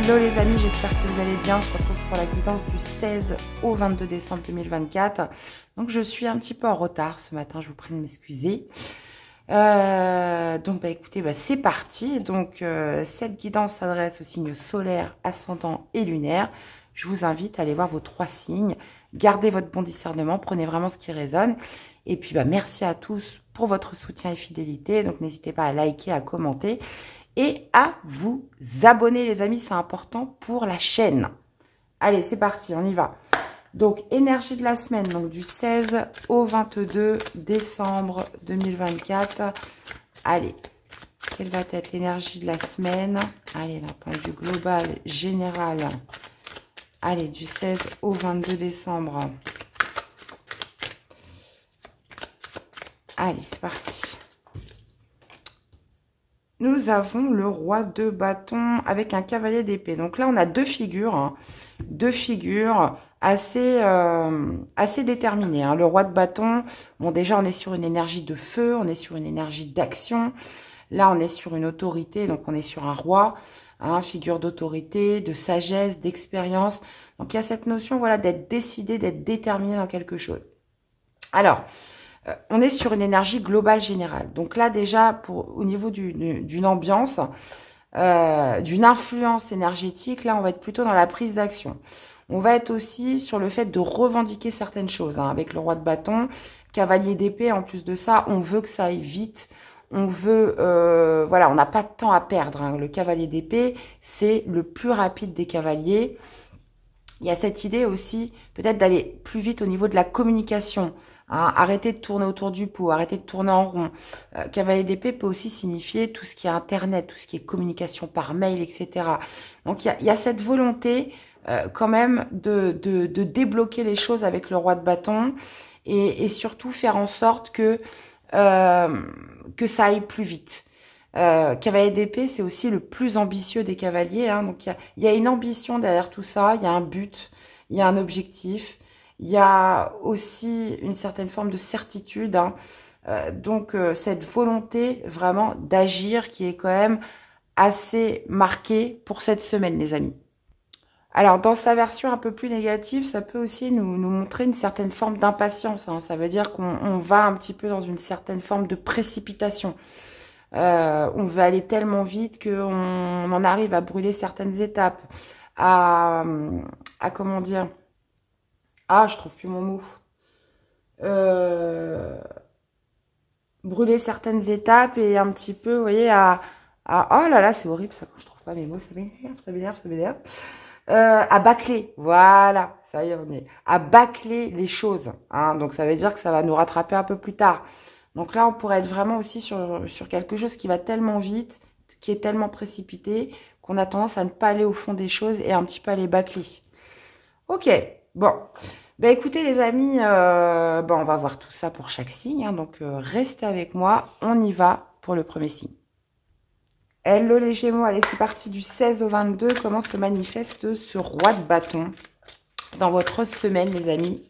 Hello les amis, j'espère que vous allez bien. On se retrouve pour la guidance du 16 au 22 décembre 2024. Donc je suis un petit peu en retard ce matin, je vous prie de m'excuser. Écoutez, c'est parti. Donc cette guidance s'adresse aux signes solaires, ascendant et lunaire. Je vous invite à aller voir vos 3 signes. Gardez votre bon discernement, prenez vraiment ce qui résonne. Et puis merci à tous pour votre soutien et fidélité. Donc n'hésitez pas à liker, à commenter et à vous abonner les amis, c'est important pour la chaîne. Allez, c'est parti, on y va. Donc, énergie de la semaine, donc du 16 au 22 décembre 2024. Allez, quelle va être l'énergie de la semaine? Allez, d'un point de vue global, général. Allez, du 16 au 22 décembre. Allez, c'est parti. Nous avons le roi de bâton avec un cavalier d'épée. Donc là, on a deux figures. Deux figures assez déterminées. Le roi de bâton, bon déjà, on est sur une énergie de feu. On est sur une énergie d'action. Là, on est sur une autorité. Donc, on est sur un roi. Figure d'autorité, de sagesse, d'expérience. Donc, il y a cette notion voilà, d'être décidé, d'être déterminé dans quelque chose. Alors, on est sur une énergie globale générale. Donc là, déjà, au niveau d'une ambiance, d'une influence énergétique, là, on va être plutôt dans la prise d'action. On va être aussi sur le fait de revendiquer certaines choses. Avec le roi de bâton, cavalier d'épée, en plus de ça, on veut que ça aille vite. On veut, voilà, on n'a pas de temps à perdre. Le cavalier d'épée, c'est le plus rapide des cavaliers. Il y a cette idée aussi, peut-être d'aller plus vite au niveau de la communication. Arrêter de tourner autour du pot, arrêter de tourner en rond. Cavalier d'épée peut aussi signifier tout ce qui est Internet, tout ce qui est communication par mail, etc. Donc, il y a cette volonté quand même de débloquer les choses avec le roi de bâton et surtout faire en sorte que ça aille plus vite. Cavalier d'épée, c'est aussi le plus ambitieux des cavaliers. Donc, il y a une ambition derrière tout ça, il y a un but, il y a un objectif. Il y a aussi une certaine forme de certitude. Cette volonté vraiment d'agir qui est quand même assez marquée pour cette semaine, les amis. Alors, dans sa version un peu plus négative, ça peut aussi nous montrer une certaine forme d'impatience. Ça veut dire qu'on va un petit peu dans une certaine forme de précipitation. On veut aller tellement vite qu'on en arrive à brûler certaines étapes, à comment dire... Ah, je trouve plus mon mot. Brûler certaines étapes et un petit peu, vous voyez, oh là là, c'est horrible ça quand je trouve pas mes mots, ça m'énerve, ça m'énerve, ça m'énerve. À bâcler, voilà, ça y est, on est. À bâcler les choses. Donc ça veut dire que ça va nous rattraper un peu plus tard. Donc là, on pourrait être vraiment aussi sur quelque chose qui va tellement vite, qui est tellement précipité, qu'on a tendance à ne pas aller au fond des choses et un petit peu à les bâcler. Ok, bon. Écoutez les amis, on va voir tout ça pour chaque signe. Donc restez avec moi, on y va pour le premier signe. Hello les Gémeaux, allez c'est parti du 16 au 22. Comment se manifeste ce roi de bâton dans votre semaine les amis?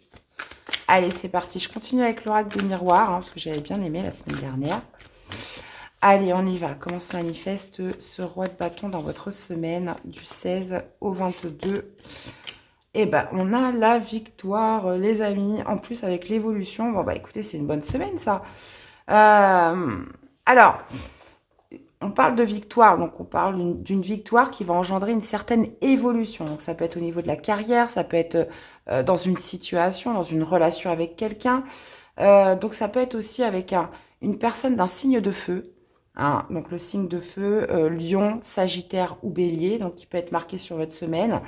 Allez c'est parti, je continue avec l'oracle des miroirs, parce que j'avais bien aimé la semaine dernière. Allez, on y va. Comment se manifeste ce roi de bâton dans votre semaine du 16 au 22? On a la victoire, les amis. En plus, avec l'évolution, écoutez, c'est une bonne semaine, ça. Alors, on parle de victoire. Donc, on parle d'une victoire qui va engendrer une certaine évolution. Donc, ça peut être au niveau de la carrière, ça peut être dans une situation, dans une relation avec quelqu'un. Donc, ça peut être aussi avec une personne d'un signe de feu. Donc, le signe de feu, Lion, Sagittaire ou Bélier. Donc, qui peut être marqué sur votre semaine.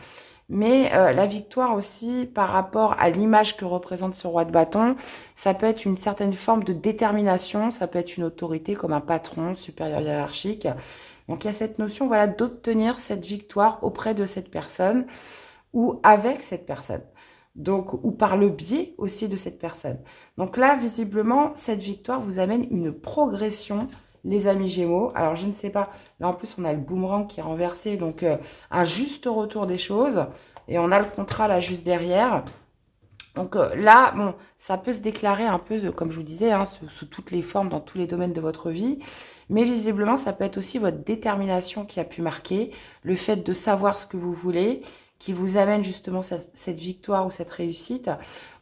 Mais la victoire aussi, par rapport à l'image que représente ce roi de bâton, ça peut être une certaine forme de détermination, ça peut être une autorité comme un patron, supérieur hiérarchique. Donc il y a cette notion voilà, d'obtenir cette victoire auprès de cette personne ou avec cette personne. Donc, ou par le biais aussi de cette personne. Donc là, visiblement, cette victoire vous amène une progression, les amis Gémeaux. Alors, je ne sais pas. Là, en plus, on a le boomerang qui est renversé. Donc, un juste retour des choses. Et on a le contrat là, juste derrière. Donc là, bon, ça peut se déclarer un peu, comme je vous disais, hein, sous toutes les formes, dans tous les domaines de votre vie. Mais visiblement, ça peut être aussi votre détermination qui a pu marquer, le fait de savoir ce que vous voulez, qui vous amène justement cette victoire ou cette réussite,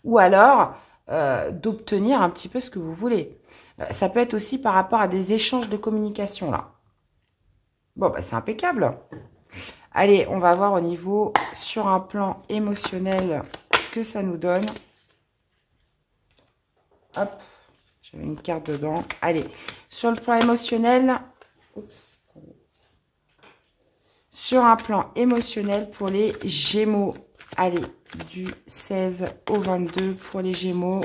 ou alors d'obtenir un petit peu ce que vous voulez. Ça peut être aussi par rapport à des échanges de communication, là. Bon, bah, c'est impeccable. Allez, on va voir au niveau, sur un plan émotionnel, ce que ça nous donne. Hop, j'avais une carte dedans. Allez, sur le plan émotionnel, oups, sur un plan émotionnel pour les Gémeaux. Allez, du 16 au 22 pour les Gémeaux.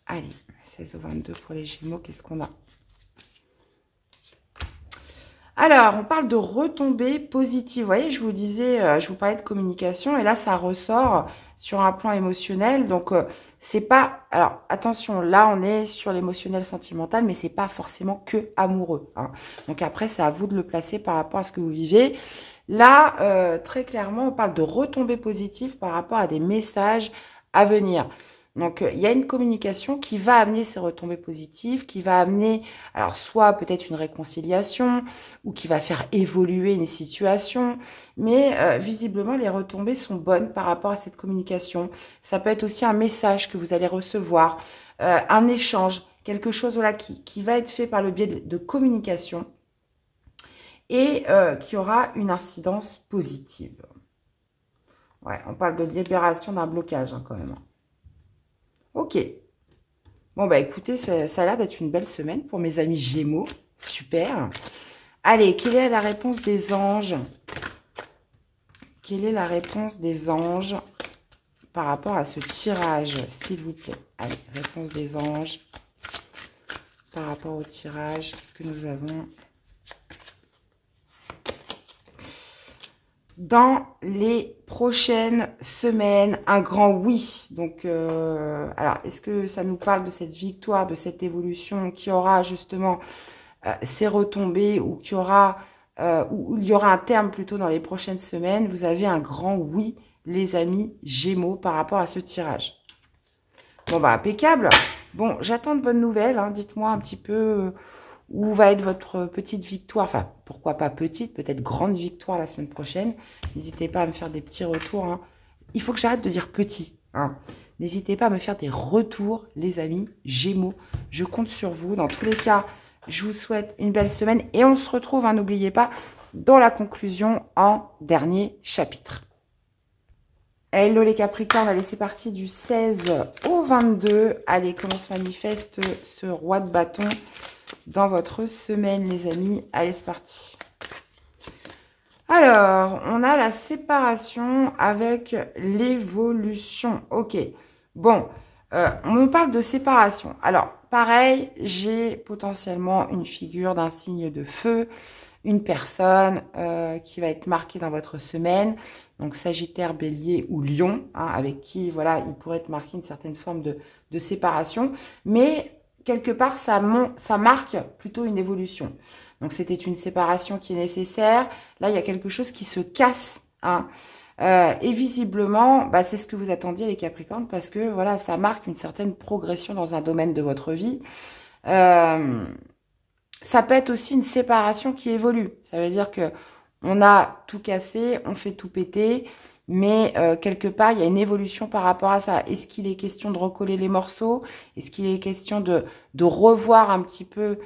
Allez, 16 au 22 pour les Gémeaux, qu'est-ce qu'on a? Alors, on parle de retombées positives. Vous voyez, je vous disais, je vous parlais de communication et là, ça ressort sur un plan émotionnel. Donc, c'est pas... Alors, attention, là, on est sur l'émotionnel sentimental, mais c'est pas forcément que amoureux, hein. Donc, après, c'est à vous de le placer par rapport à ce que vous vivez. Là, très clairement, on parle de retombées positives par rapport à des messages à venir. Donc, il y a une communication qui va amener ces retombées positives, qui va amener, alors, soit peut-être une réconciliation, ou qui va faire évoluer une situation, mais visiblement, les retombées sont bonnes par rapport à cette communication. Ça peut être aussi un message que vous allez recevoir, un échange, quelque chose voilà, qui va être fait par le biais de communication et qui aura une incidence positive. Ouais, on parle de libération d'un blocage hein, quand même. Ok. Bon, bah écoutez, ça a l'air d'être une belle semaine pour mes amis Gémeaux. Super. Allez, quelle est la réponse des anges? Quelle est la réponse des anges par rapport à ce tirage, s'il vous plaît? Allez, réponse des anges par rapport au tirage. Qu'est-ce que nous avons? Dans les prochaines semaines, un grand oui. Donc, alors, est-ce que ça nous parle de cette victoire, de cette évolution qui aura justement ces retombées ou qui aura, où il y aura un terme plutôt dans les prochaines semaines? Vous avez un grand oui, les amis Gémeaux, par rapport à ce tirage. Bon, bah, impeccable. Bon, j'attends de bonnes nouvelles. Hein. Dites-moi un petit peu où va être votre petite victoire. Enfin, pourquoi pas petite, peut-être grande victoire la semaine prochaine. N'hésitez pas à me faire des petits retours. Hein. Il faut que j'arrête de dire petit. Hein. N'hésitez pas à me faire des retours, les amis Gémeaux. Je compte sur vous. Dans tous les cas, je vous souhaite une belle semaine. Et on se retrouve, hein, n'oubliez pas, dans la conclusion en dernier chapitre. Hello les Capricornes, allez c'est parti du 16 au 22. Allez, comment se manifeste ce roi de bâton dans votre semaine les amis? Allez c'est parti. Alors, on a la séparation avec l'évolution. Ok, bon, on nous parle de séparation. Alors, pareil, j'ai potentiellement une figure d'un signe de feu, une personne qui va être marquée dans votre semaine. Donc, Sagittaire, Bélier ou Lion, hein, avec qui, voilà, il pourrait être marqué une certaine forme de séparation. Mais, quelque part, ça marque plutôt une évolution. Donc, c'était une séparation qui est nécessaire. Là, il y a quelque chose qui se casse. Hein. Et visiblement, bah, c'est ce que vous attendiez les Capricornes parce que, voilà, ça marque une certaine progression dans un domaine de votre vie. Ça peut être aussi une séparation qui évolue. Ça veut dire que on a tout cassé, on fait tout péter, mais quelque part, il y a une évolution par rapport à ça. Est-ce qu'il est question de recoller les morceaux? Est-ce qu'il est question de revoir un petit peu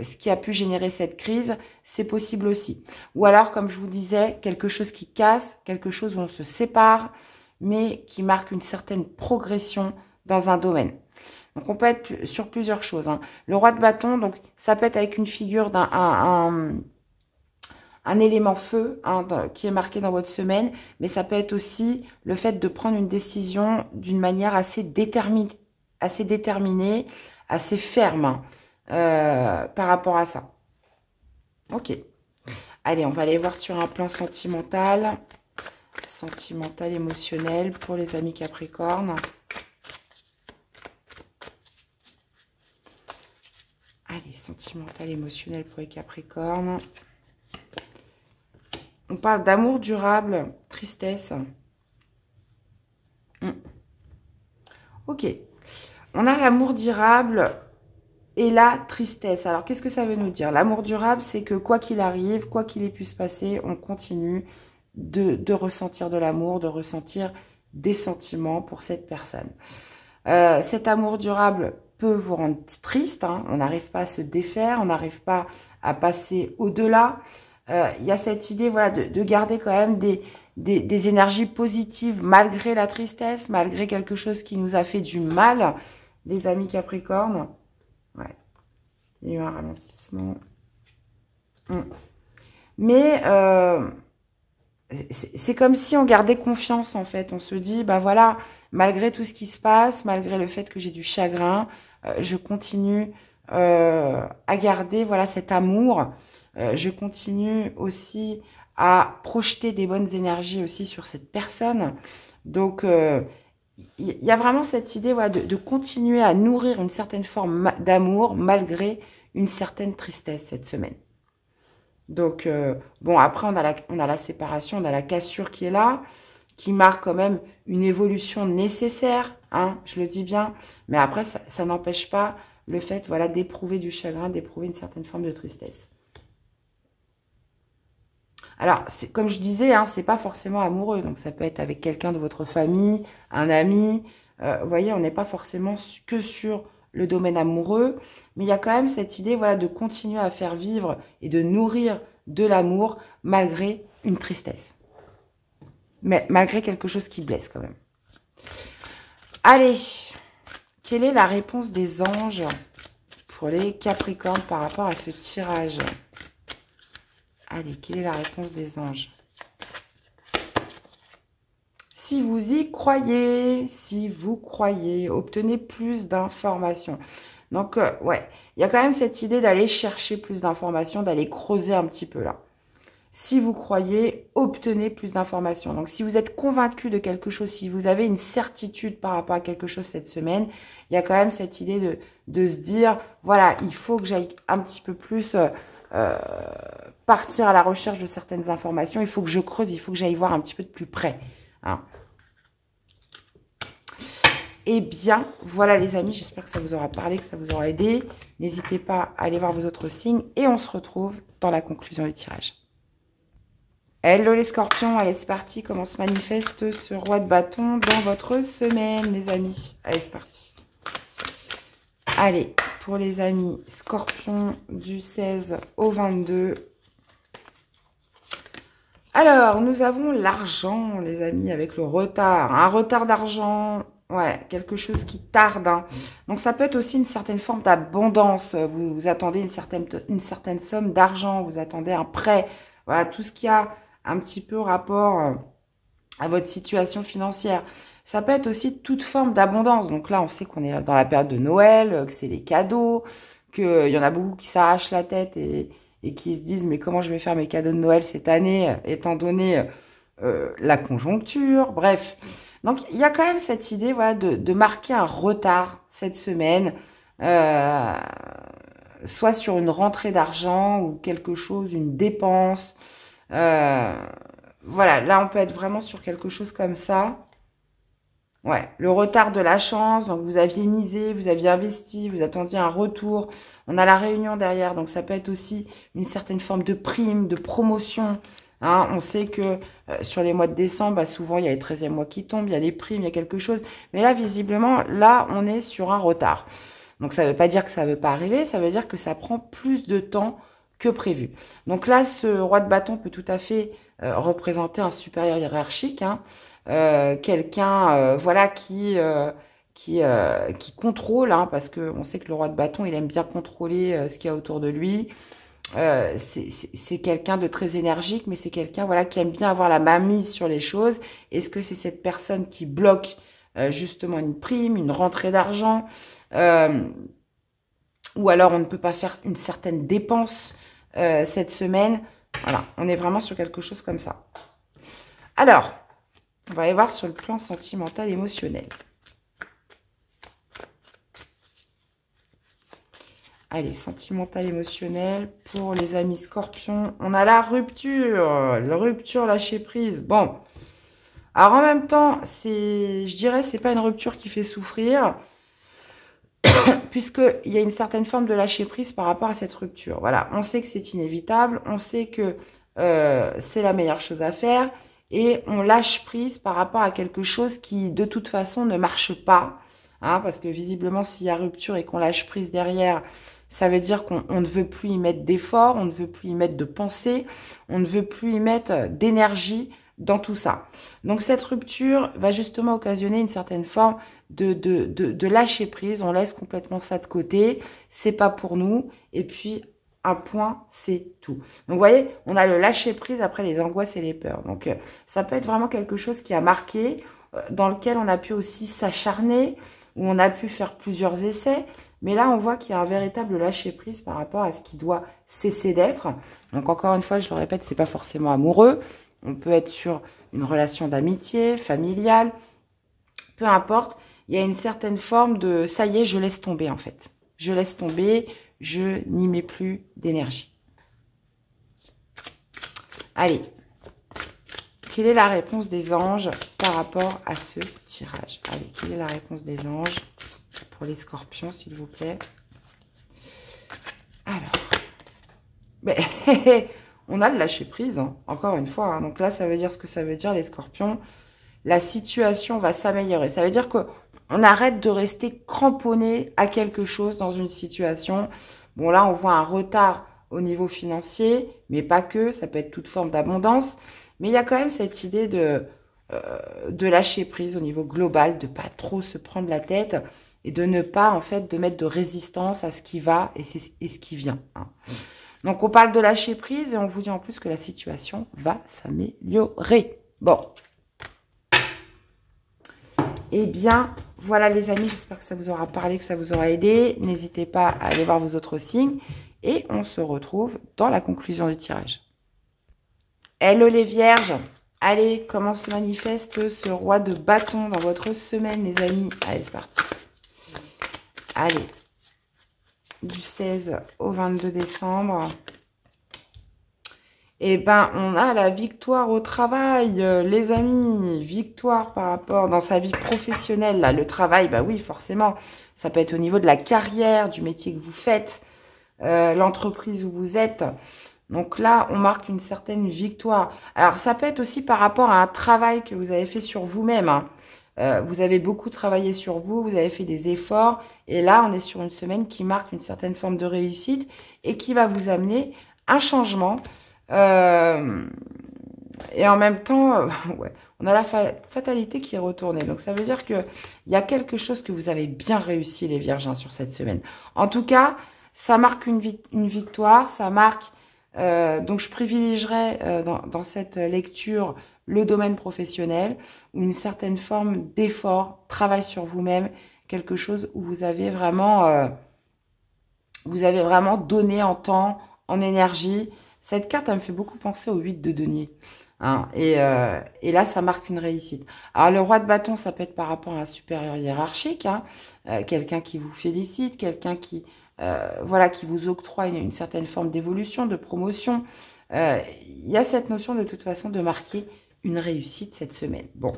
ce qui a pu générer cette crise? C'est possible aussi. Ou alors, comme je vous disais, quelque chose qui casse, quelque chose où on se sépare, mais qui marque une certaine progression dans un domaine. Donc, on peut être sur plusieurs choses. Hein. Le roi de bâton, donc ça peut être avec une figure un élément feu hein, qui est marqué dans votre semaine, mais ça peut être aussi le fait de prendre une décision d'une manière assez déterminée, assez ferme par rapport à ça. Ok. Allez, on va aller voir sur un plan sentimental, émotionnel pour les amis Capricornes. Allez, sentimental, émotionnel pour les Capricornes. On parle d'amour durable, tristesse. Ok. On a l'amour durable et la tristesse. Alors, qu'est-ce que ça veut nous dire? L'amour durable, c'est que quoi qu'il arrive, quoi qu'il ait pu se passer, on continue de ressentir de l'amour, de ressentir des sentiments pour cette personne. Cet amour durable peut vous rendre triste, hein, on n'arrive pas à se défaire, on n'arrive pas à passer au-delà. Il y a cette idée, voilà, de garder quand même des énergies positives malgré la tristesse, malgré quelque chose qui nous a fait du mal, les amis Capricorne. Ouais, il y a eu un ralentissement. Mais c'est comme si on gardait confiance, en fait. On se dit, bah voilà, malgré tout ce qui se passe, malgré le fait que j'ai du chagrin, je continue à garder, voilà, cet amour. Je continue aussi à projeter des bonnes énergies aussi sur cette personne. Donc, il y a vraiment cette idée, voilà, de continuer à nourrir une certaine forme d'amour malgré une certaine tristesse cette semaine. Donc, bon, après, on a la séparation, on a la cassure qui est là, qui marque quand même une évolution nécessaire, hein, je le dis bien. Mais après, ça n'empêche pas le fait, voilà, d'éprouver du chagrin, d'éprouver une certaine forme de tristesse. Alors, comme je disais, hein, c'est pas forcément amoureux. Donc, ça peut être avec quelqu'un de votre famille, un ami. Vous voyez, on n'est pas forcément que sur le domaine amoureux. Mais il y a quand même cette idée, voilà, de continuer à faire vivre et de nourrir de l'amour malgré une tristesse. Mais malgré quelque chose qui blesse quand même. Allez, quelle est la réponse des anges pour les Capricornes par rapport à ce tirage? Allez, quelle est la réponse des anges? Si vous y croyez, si vous croyez, obtenez plus d'informations. Donc, ouais, il y a quand même cette idée d'aller chercher plus d'informations, d'aller creuser un petit peu là. Si vous croyez, obtenez plus d'informations. Donc, si vous êtes convaincu de quelque chose, si vous avez une certitude par rapport à quelque chose cette semaine, il y a quand même cette idée de se dire, voilà, il faut que j'aille un petit peu plus partir à la recherche de certaines informations. Il faut que je creuse, il faut que j'aille voir un petit peu de plus près. Hein. Eh bien, voilà les amis, j'espère que ça vous aura parlé, que ça vous aura aidé. N'hésitez pas à aller voir vos autres signes et on se retrouve dans la conclusion du tirage. Hello les scorpions, allez c'est parti, comment se manifeste ce roi de bâton dans votre semaine les amis. Allez c'est parti. Allez, pour les amis scorpions du 16 au 22. Alors, nous avons l'argent les amis avec le retard. Un retard d'argent, ouais, quelque chose qui tarde. Hein. Donc ça peut être aussi une certaine forme d'abondance. Vous attendez une certaine somme d'argent, vous attendez un prêt. Voilà, tout ce qui a un petit peu rapport à votre situation financière. Ça peut être aussi toute forme d'abondance. Donc là, on sait qu'on est dans la période de Noël, que c'est les cadeaux, qu'il y en a beaucoup qui s'arrachent la tête et qui se disent « Mais comment je vais faire mes cadeaux de Noël cette année, étant donné la conjoncture ?» Bref. Donc, il y a quand même cette idée voilà, de marquer un retard cette semaine, soit sur une rentrée d'argent ou quelque chose, une dépense. Voilà, là, on peut être vraiment sur quelque chose comme ça. Ouais, le retard de la chance, donc vous aviez misé, vous aviez investi, vous attendiez un retour. On a la réunion derrière, donc ça peut être aussi une certaine forme de prime, de promotion. Hein, on sait que sur les mois de décembre, bah, souvent il y a les 13e mois qui tombent, il y a les primes, il y a quelque chose. Mais là, visiblement, là, on est sur un retard. Donc ça ne veut pas dire que ça ne veut pas arriver, ça veut dire que ça prend plus de temps que prévu. Donc là, ce roi de bâton peut tout à fait représenter un supérieur hiérarchique, hein, quelqu'un voilà qui contrôle, hein, parce que on sait que le roi de bâton, il aime bien contrôler ce qu'il y a autour de lui. C'est quelqu'un de très énergique, mais c'est quelqu'un voilà qui aime bien avoir la main mise sur les choses. Est-ce que c'est cette personne qui bloque justement une prime, une rentrée d'argent, ou alors on ne peut pas faire une certaine dépense cette semaine? Voilà, on est vraiment sur quelque chose comme ça. Alors, on va aller voir sur le plan sentimental, émotionnel. Allez, sentimental, émotionnel. Pour les amis scorpions, on a la rupture, lâcher prise. Bon, Alors en même temps, je dirais, c'est pas une rupture qui fait souffrir, puisqu'il y a une certaine forme de lâcher prise par rapport à cette rupture. Voilà, on sait que c'est inévitable, on sait que c'est la meilleure chose à faire, et on lâche prise par rapport à quelque chose qui, de toute façon, ne marche pas. Hein, parce que visiblement, s'il y a rupture et qu'on lâche prise derrière, ça veut dire qu'on ne veut plus y mettre d'effort, on ne veut plus y mettre de pensée, on ne veut plus y mettre d'énergie dans tout ça. Donc cette rupture va justement occasionner une certaine forme de lâcher prise. On laisse complètement ça de côté, c'est pas pour nous. Et puis un point, c'est tout. Donc vous voyez, on a le lâcher prise après les angoisses et les peurs. Donc ça peut être vraiment quelque chose qui a marqué, dans lequel on a pu aussi s'acharner, où on a pu faire plusieurs essais. Mais là, on voit qu'il y a un véritable lâcher prise par rapport à ce qui doit cesser d'être. Donc encore une fois, je le répète, c'est pas forcément amoureux. On peut être sur une relation d'amitié, familiale, peu importe. Il y a une certaine forme de « ça y est, je laisse tomber » en fait. Je laisse tomber, je n'y mets plus d'énergie. Allez, quelle est la réponse des anges par rapport à ce tirage? Allez, quelle est la réponse des anges pour les scorpions, s'il vous plaît? Alors, mais on a le lâcher prise, hein, encore une fois. Hein. Donc là, ça veut dire ce que ça veut dire, les scorpions. La situation va s'améliorer. Ça veut dire qu'on arrête de rester cramponné à quelque chose dans une situation. Bon, là, on voit un retard au niveau financier, mais pas que. Ça peut être toute forme d'abondance. Mais il y a quand même cette idée de lâcher prise au niveau global, de pas trop se prendre la tête et de ne pas, en fait, de mettre de résistance à ce qui va et ce qui vient. Hein. Donc, on parle de lâcher prise et on vous dit en plus que la situation va s'améliorer. Bon. Eh bien, voilà les amis, j'espère que ça vous aura parlé, que ça vous aura aidé. N'hésitez pas à aller voir vos autres signes. Et on se retrouve dans la conclusion du tirage. Hello les vierges. Allez, comment se manifeste ce roi de bâton dans votre semaine, les amis? Allez, c'est parti. Allez, du 16 au 22 décembre. Eh ben, on a la victoire au travail, les amis. Victoire par rapport dans sa vie professionnelle. Là, le travail, bah oui, forcément. Ça peut être au niveau de la carrière, du métier que vous faites, l'entreprise où vous êtes. Donc là, on marque une certaine victoire. Alors, ça peut être aussi par rapport à un travail que vous avez fait sur vous-même. Hein. Vous avez beaucoup travaillé sur vous, vous avez fait des efforts. Et là, on est sur une semaine qui marque une certaine forme de réussite et qui va vous amener un changement. Et en même temps, ouais, on a la fatalité qui est retournée. Donc, ça veut dire qu'il y a quelque chose que vous avez bien réussi, les vierges, hein, sur cette semaine. En tout cas, ça marque une victoire, ça marque... donc, je privilégierais dans cette lecture le domaine professionnel ou une certaine forme d'effort, travail sur vous-même, quelque chose où vous avez vraiment donné en temps, en énergie. Cette carte, elle me fait beaucoup penser au 8 de denier. Hein, et là, ça marque une réussite. Alors, le roi de bâton, ça peut être par rapport à un supérieur hiérarchique, hein, quelqu'un qui vous félicite, quelqu'un qui, voilà, qui vous octroie une certaine forme d'évolution, de promotion. Il y a cette notion, de toute façon, de marquer une réussite cette semaine. Bon,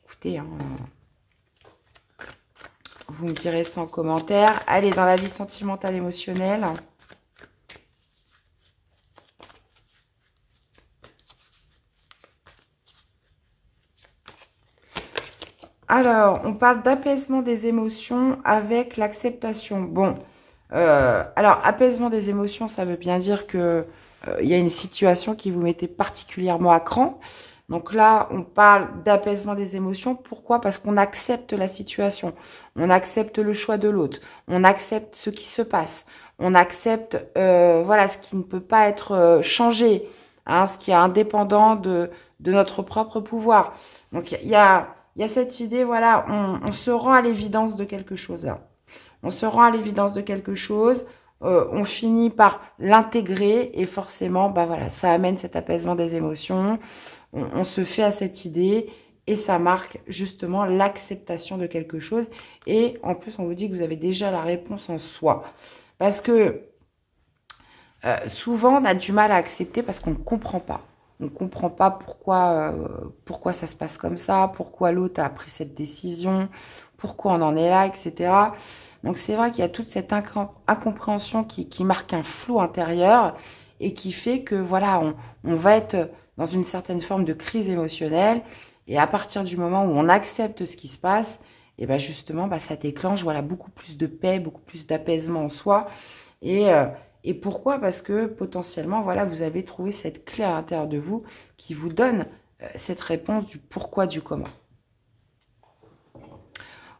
écoutez, hein, vous me direz ça en commentaire. Allez, dans la vie sentimentale, émotionnelle... Alors, on parle d'apaisement des émotions avec l'acceptation. Bon, alors, apaisement des émotions, ça veut bien dire que il y a une situation qui vous mettait particulièrement à cran. Donc là, on parle d'apaisement des émotions. Pourquoi? Parce qu'on accepte la situation. On accepte le choix de l'autre. On accepte ce qui se passe. On accepte voilà, ce qui ne peut pas être changé. Hein, ce qui est indépendant de notre propre pouvoir. Donc, il y a cette idée, voilà, on se rend à l'évidence de quelque chose là. On se rend à l'évidence de quelque chose, on finit par l'intégrer et forcément, bah voilà, ça amène cet apaisement des émotions. On se fait à cette idée et ça marque justement l'acceptation de quelque chose. Et en plus, on vous dit que vous avez déjà la réponse en soi. Parce que souvent, on a du mal à accepter parce qu'on ne comprend pas. on ne comprend pas pourquoi ça se passe comme ça, pourquoi l'autre a pris cette décision, pourquoi on en est là, etc. Donc c'est vrai qu'il y a toute cette incompréhension qui marque un flou intérieur et qui fait que voilà, on va être dans une certaine forme de crise émotionnelle. Et à partir du moment où on accepte ce qui se passe, et ben justement, ça déclenche voilà, beaucoup plus de paix, beaucoup plus d'apaisement en soi. Et pourquoi? Parce que potentiellement, voilà, vous avez trouvé cette clé à l'intérieur de vous qui vous donne cette réponse du pourquoi, du comment.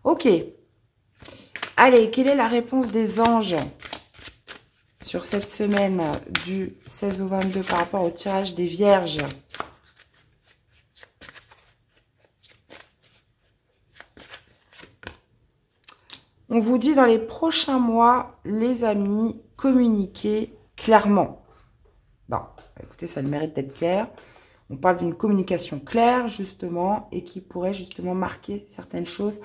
Ok. Allez, quelle est la réponse des anges sur cette semaine du 16 au 22 par rapport au tirage des vierges? On vous dit dans les prochains mois, les amis, communiquez clairement. Bon, écoutez, ça le mérite d'être clair. On parle d'une communication claire, justement, et qui pourrait justement marquer certaines choses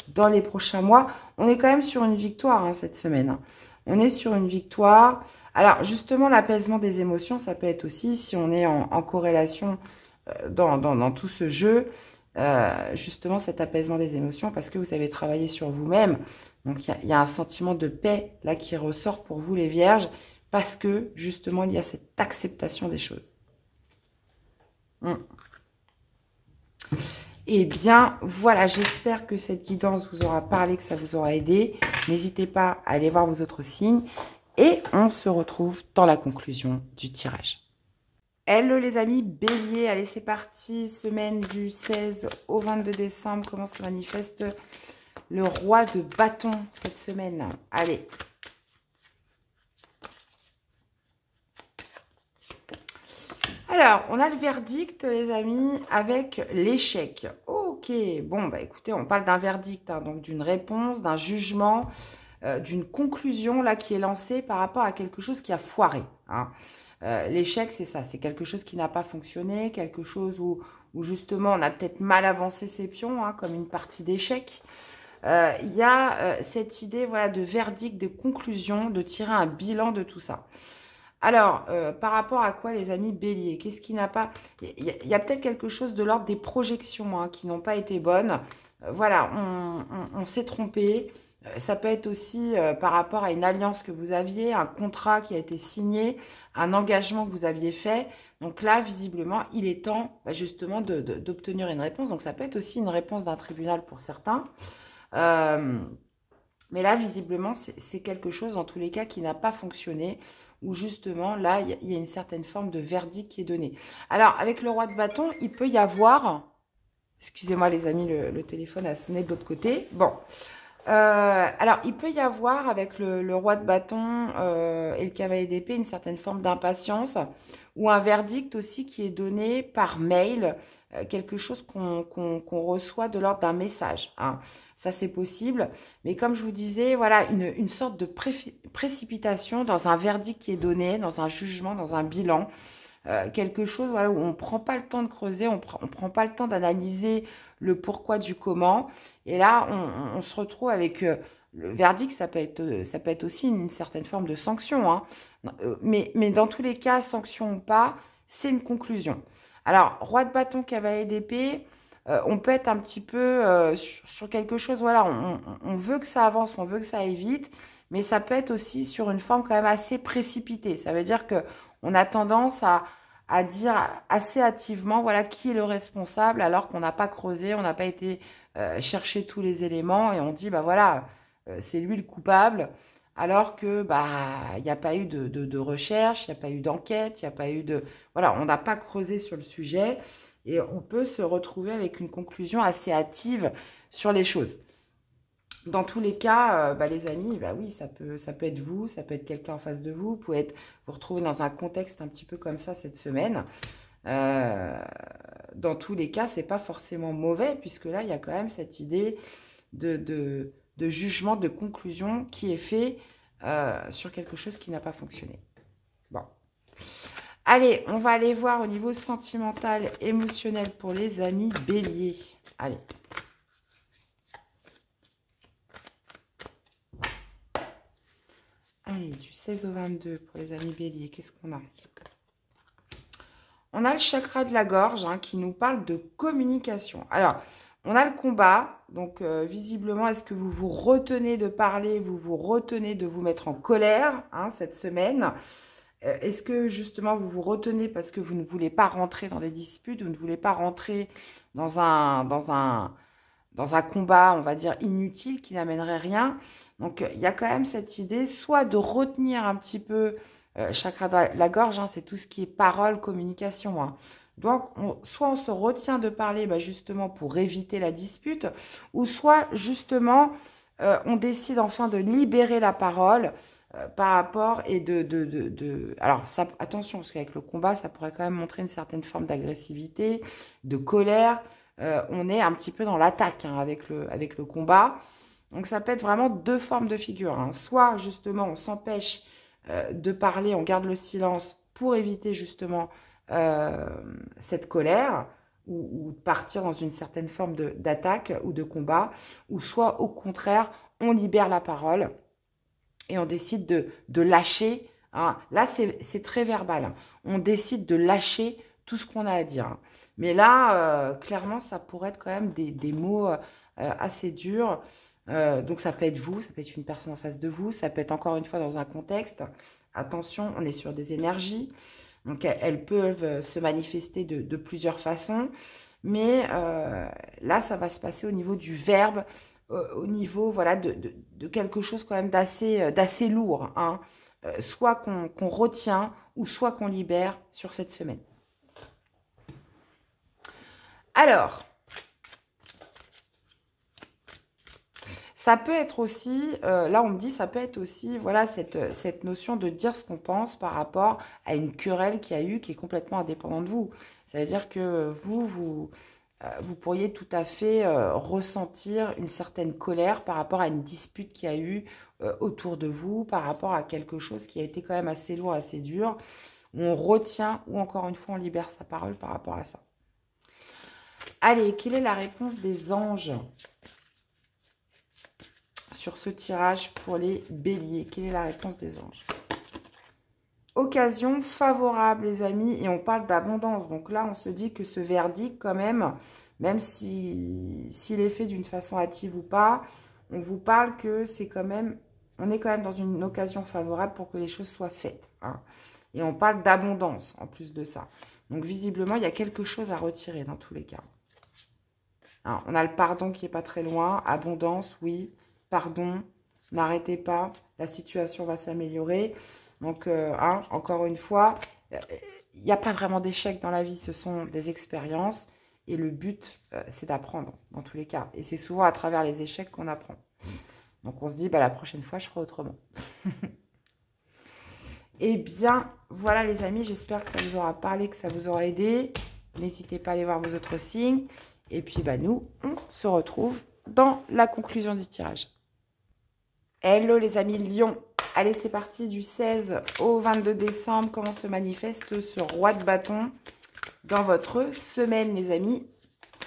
dans les prochains mois. On est quand même sur une victoire hein, cette semaine. On est sur une victoire. Alors, justement, l'apaisement des émotions, ça peut être aussi, si on est en corrélation dans tout ce jeu, justement, cet apaisement des émotions, parce que vous avez travaillé sur vous-même. Donc, il y a un sentiment de paix, là, qui ressort pour vous, les vierges, parce que, justement, il y a cette acceptation des choses. Eh bien, voilà, j'espère que cette guidance vous aura parlé, que ça vous aura aidé. N'hésitez pas à aller voir vos autres signes. Et on se retrouve dans la conclusion du tirage. Hello les amis, Bélier, allez c'est parti. Semaine du 16 au 22 décembre, comment se manifeste le roi de bâton cette semaine? Allez. Alors, on a le verdict, les amis, avec l'échec. Ok, bon, écoutez, on parle d'un verdict, hein, donc d'une réponse, d'un jugement, d'une conclusion, là, qui est lancée par rapport à quelque chose qui a foiré. Hein. L'échec, c'est ça, c'est quelque chose qui n'a pas fonctionné, quelque chose où justement, on a peut-être mal avancé ses pions, hein, comme une partie d'échec. Il y a cette idée, voilà, de verdict, de conclusion, de tirer un bilan de tout ça. Alors, par rapport à quoi, les amis Bélier? Qu'est-ce qui n'a pas... Il y a peut-être quelque chose de l'ordre des projections hein, qui n'ont pas été bonnes. Voilà, on s'est trompé. Ça peut être aussi par rapport à une alliance que vous aviez, un contrat qui a été signé, un engagement que vous aviez fait. Donc là, visiblement, il est temps justement d'obtenir une réponse. Donc ça peut être aussi une réponse d'un tribunal pour certains. Mais là, visiblement, c'est quelque chose, en tous les cas, qui n'a pas fonctionné, où justement, là, il y a une certaine forme de verdict qui est donné. Alors, avec le roi de bâton, il peut y avoir... Excusez-moi, les amis, le téléphone a sonné de l'autre côté. Bon. Alors, il peut y avoir, avec le roi de bâton et le cavalier d'épée, une certaine forme d'impatience, ou un verdict aussi qui est donné par mail, quelque chose qu'on reçoit de l'ordre d'un message. Hein. Ça, c'est possible. Mais comme je vous disais, voilà, une sorte de précipitation dans un verdict qui est donné, dans un jugement, dans un bilan. Quelque chose voilà, où on ne prend pas le temps de creuser, on prend pas le temps d'analyser le pourquoi du comment. Et là, on se retrouve avec le verdict, ça peut être aussi une certaine forme de sanction. Hein. Mais dans tous les cas, sanction ou pas, c'est une conclusion. Alors, roi de bâton, cavalier d'épée, on peut être un petit peu sur quelque chose, voilà, on veut que ça avance, on veut que ça aille vite, mais ça peut être aussi sur une forme quand même assez précipitée. Ça veut dire que on a tendance à dire assez hâtivement, voilà, qui est le responsable, alors qu'on n'a pas creusé, on n'a pas été chercher tous les éléments, et on dit, voilà, c'est lui le coupable, alors que, il n'y a pas eu de recherche, il n'y a pas eu d'enquête, il n'y a pas eu de... Voilà, on n'a pas creusé sur le sujet, et on peut se retrouver avec une conclusion assez hâtive sur les choses. Dans tous les cas, les amis, oui, ça peut être vous, ça peut être quelqu'un en face de vous. Vous pouvez vous retrouver dans un contexte un petit peu comme ça cette semaine. Dans tous les cas, c'est pas forcément mauvais, puisque là, il y a quand même cette idée de jugement, de conclusion qui est fait sur quelque chose qui n'a pas fonctionné. Bon. Allez, on va aller voir au niveau sentimental, émotionnel pour les amis Bélier. Allez. Allez, du 16 au 22 pour les amis Bélier, qu'est-ce qu'on a? On a le chakra de la gorge hein, qui nous parle de communication. Alors, on a le combat. Donc, visiblement, est-ce que vous vous retenez de parler, vous vous retenez de vous mettre en colère hein, cette semaine? Est-ce que, justement, vous vous retenez parce que vous ne voulez pas rentrer dans des disputes, vous ne voulez pas rentrer dans un combat, on va dire, inutile, qui n'amènerait rien? Donc, il y a quand même cette idée, soit de retenir un petit peu chakra de la gorge, hein, c'est tout ce qui est parole, communication. Hein. Donc, soit on se retient de parler bah, justement pour éviter la dispute, ou soit justement on décide enfin de libérer la parole par rapport et Alors, ça, attention, parce qu'avec le combat, ça pourrait quand même montrer une certaine forme d'agressivité, de colère. On est un petit peu dans l'attaque hein, avec le combat. Donc, ça peut être vraiment deux formes de figure. Hein. Soit, justement, on s'empêche de parler, on garde le silence pour éviter justement cette colère ou partir dans une certaine forme d'attaque ou de combat, ou soit au contraire, on libère la parole et on décide de lâcher. Hein. Là, c'est très verbal. Hein. On décide de lâcher tout ce qu'on a à dire. Hein. Mais là, clairement, ça pourrait être quand même des mots assez durs. Donc ça peut être vous, ça peut être une personne en face de vous, ça peut être encore une fois dans un contexte. Attention, on est sur des énergies, donc elles peuvent se manifester de plusieurs façons, mais là ça va se passer au niveau du verbe, au niveau voilà, de quelque chose quand même d'assez lourd, hein. Soit qu'on retient ou soit qu'on libère sur cette semaine. Alors, ça peut être aussi, là on me dit, ça peut être aussi, voilà, cette notion de dire ce qu'on pense par rapport à une querelle qu'il y a eu, qui est complètement indépendante de vous. C'est-à-dire que vous pourriez tout à fait ressentir une certaine colère par rapport à une dispute qu'il y a eu autour de vous, par rapport à quelque chose qui a été quand même assez lourd, assez dur, où on retient, ou encore une fois, on libère sa parole par rapport à ça. Allez, quelle est la réponse des anges sur ce tirage pour les béliers? Quelle est la réponse des anges? Occasion favorable, les amis, et on parle d'abondance. Donc là, on se dit que ce verdict, quand même s'il est fait d'une façon hâtive ou pas, on vous parle que c'est quand même, on est quand même dans une occasion favorable pour que les choses soient faites. Hein. Et on parle d'abondance en plus de ça. Donc visiblement, il y a quelque chose à retirer dans tous les cas. Alors, on a le pardon qui n'est pas très loin. Abondance, oui. Pardon, n'arrêtez pas, la situation va s'améliorer. Donc, hein, encore une fois, il n'y a pas vraiment d'échecs dans la vie, ce sont des expériences. Et le but, c'est d'apprendre, dans tous les cas. Et c'est souvent à travers les échecs qu'on apprend. Donc, on se dit, bah, la prochaine fois, je ferai autrement. Eh bien, voilà les amis, j'espère que ça vous aura parlé, que ça vous aura aidé. N'hésitez pas à aller voir vos autres signes. Et puis, bah, nous, on se retrouve dans la conclusion du tirage. Hello les amis Lion. Allez, c'est parti du 16 au 22 décembre. Comment se manifeste ce roi de bâton dans votre semaine, les amis?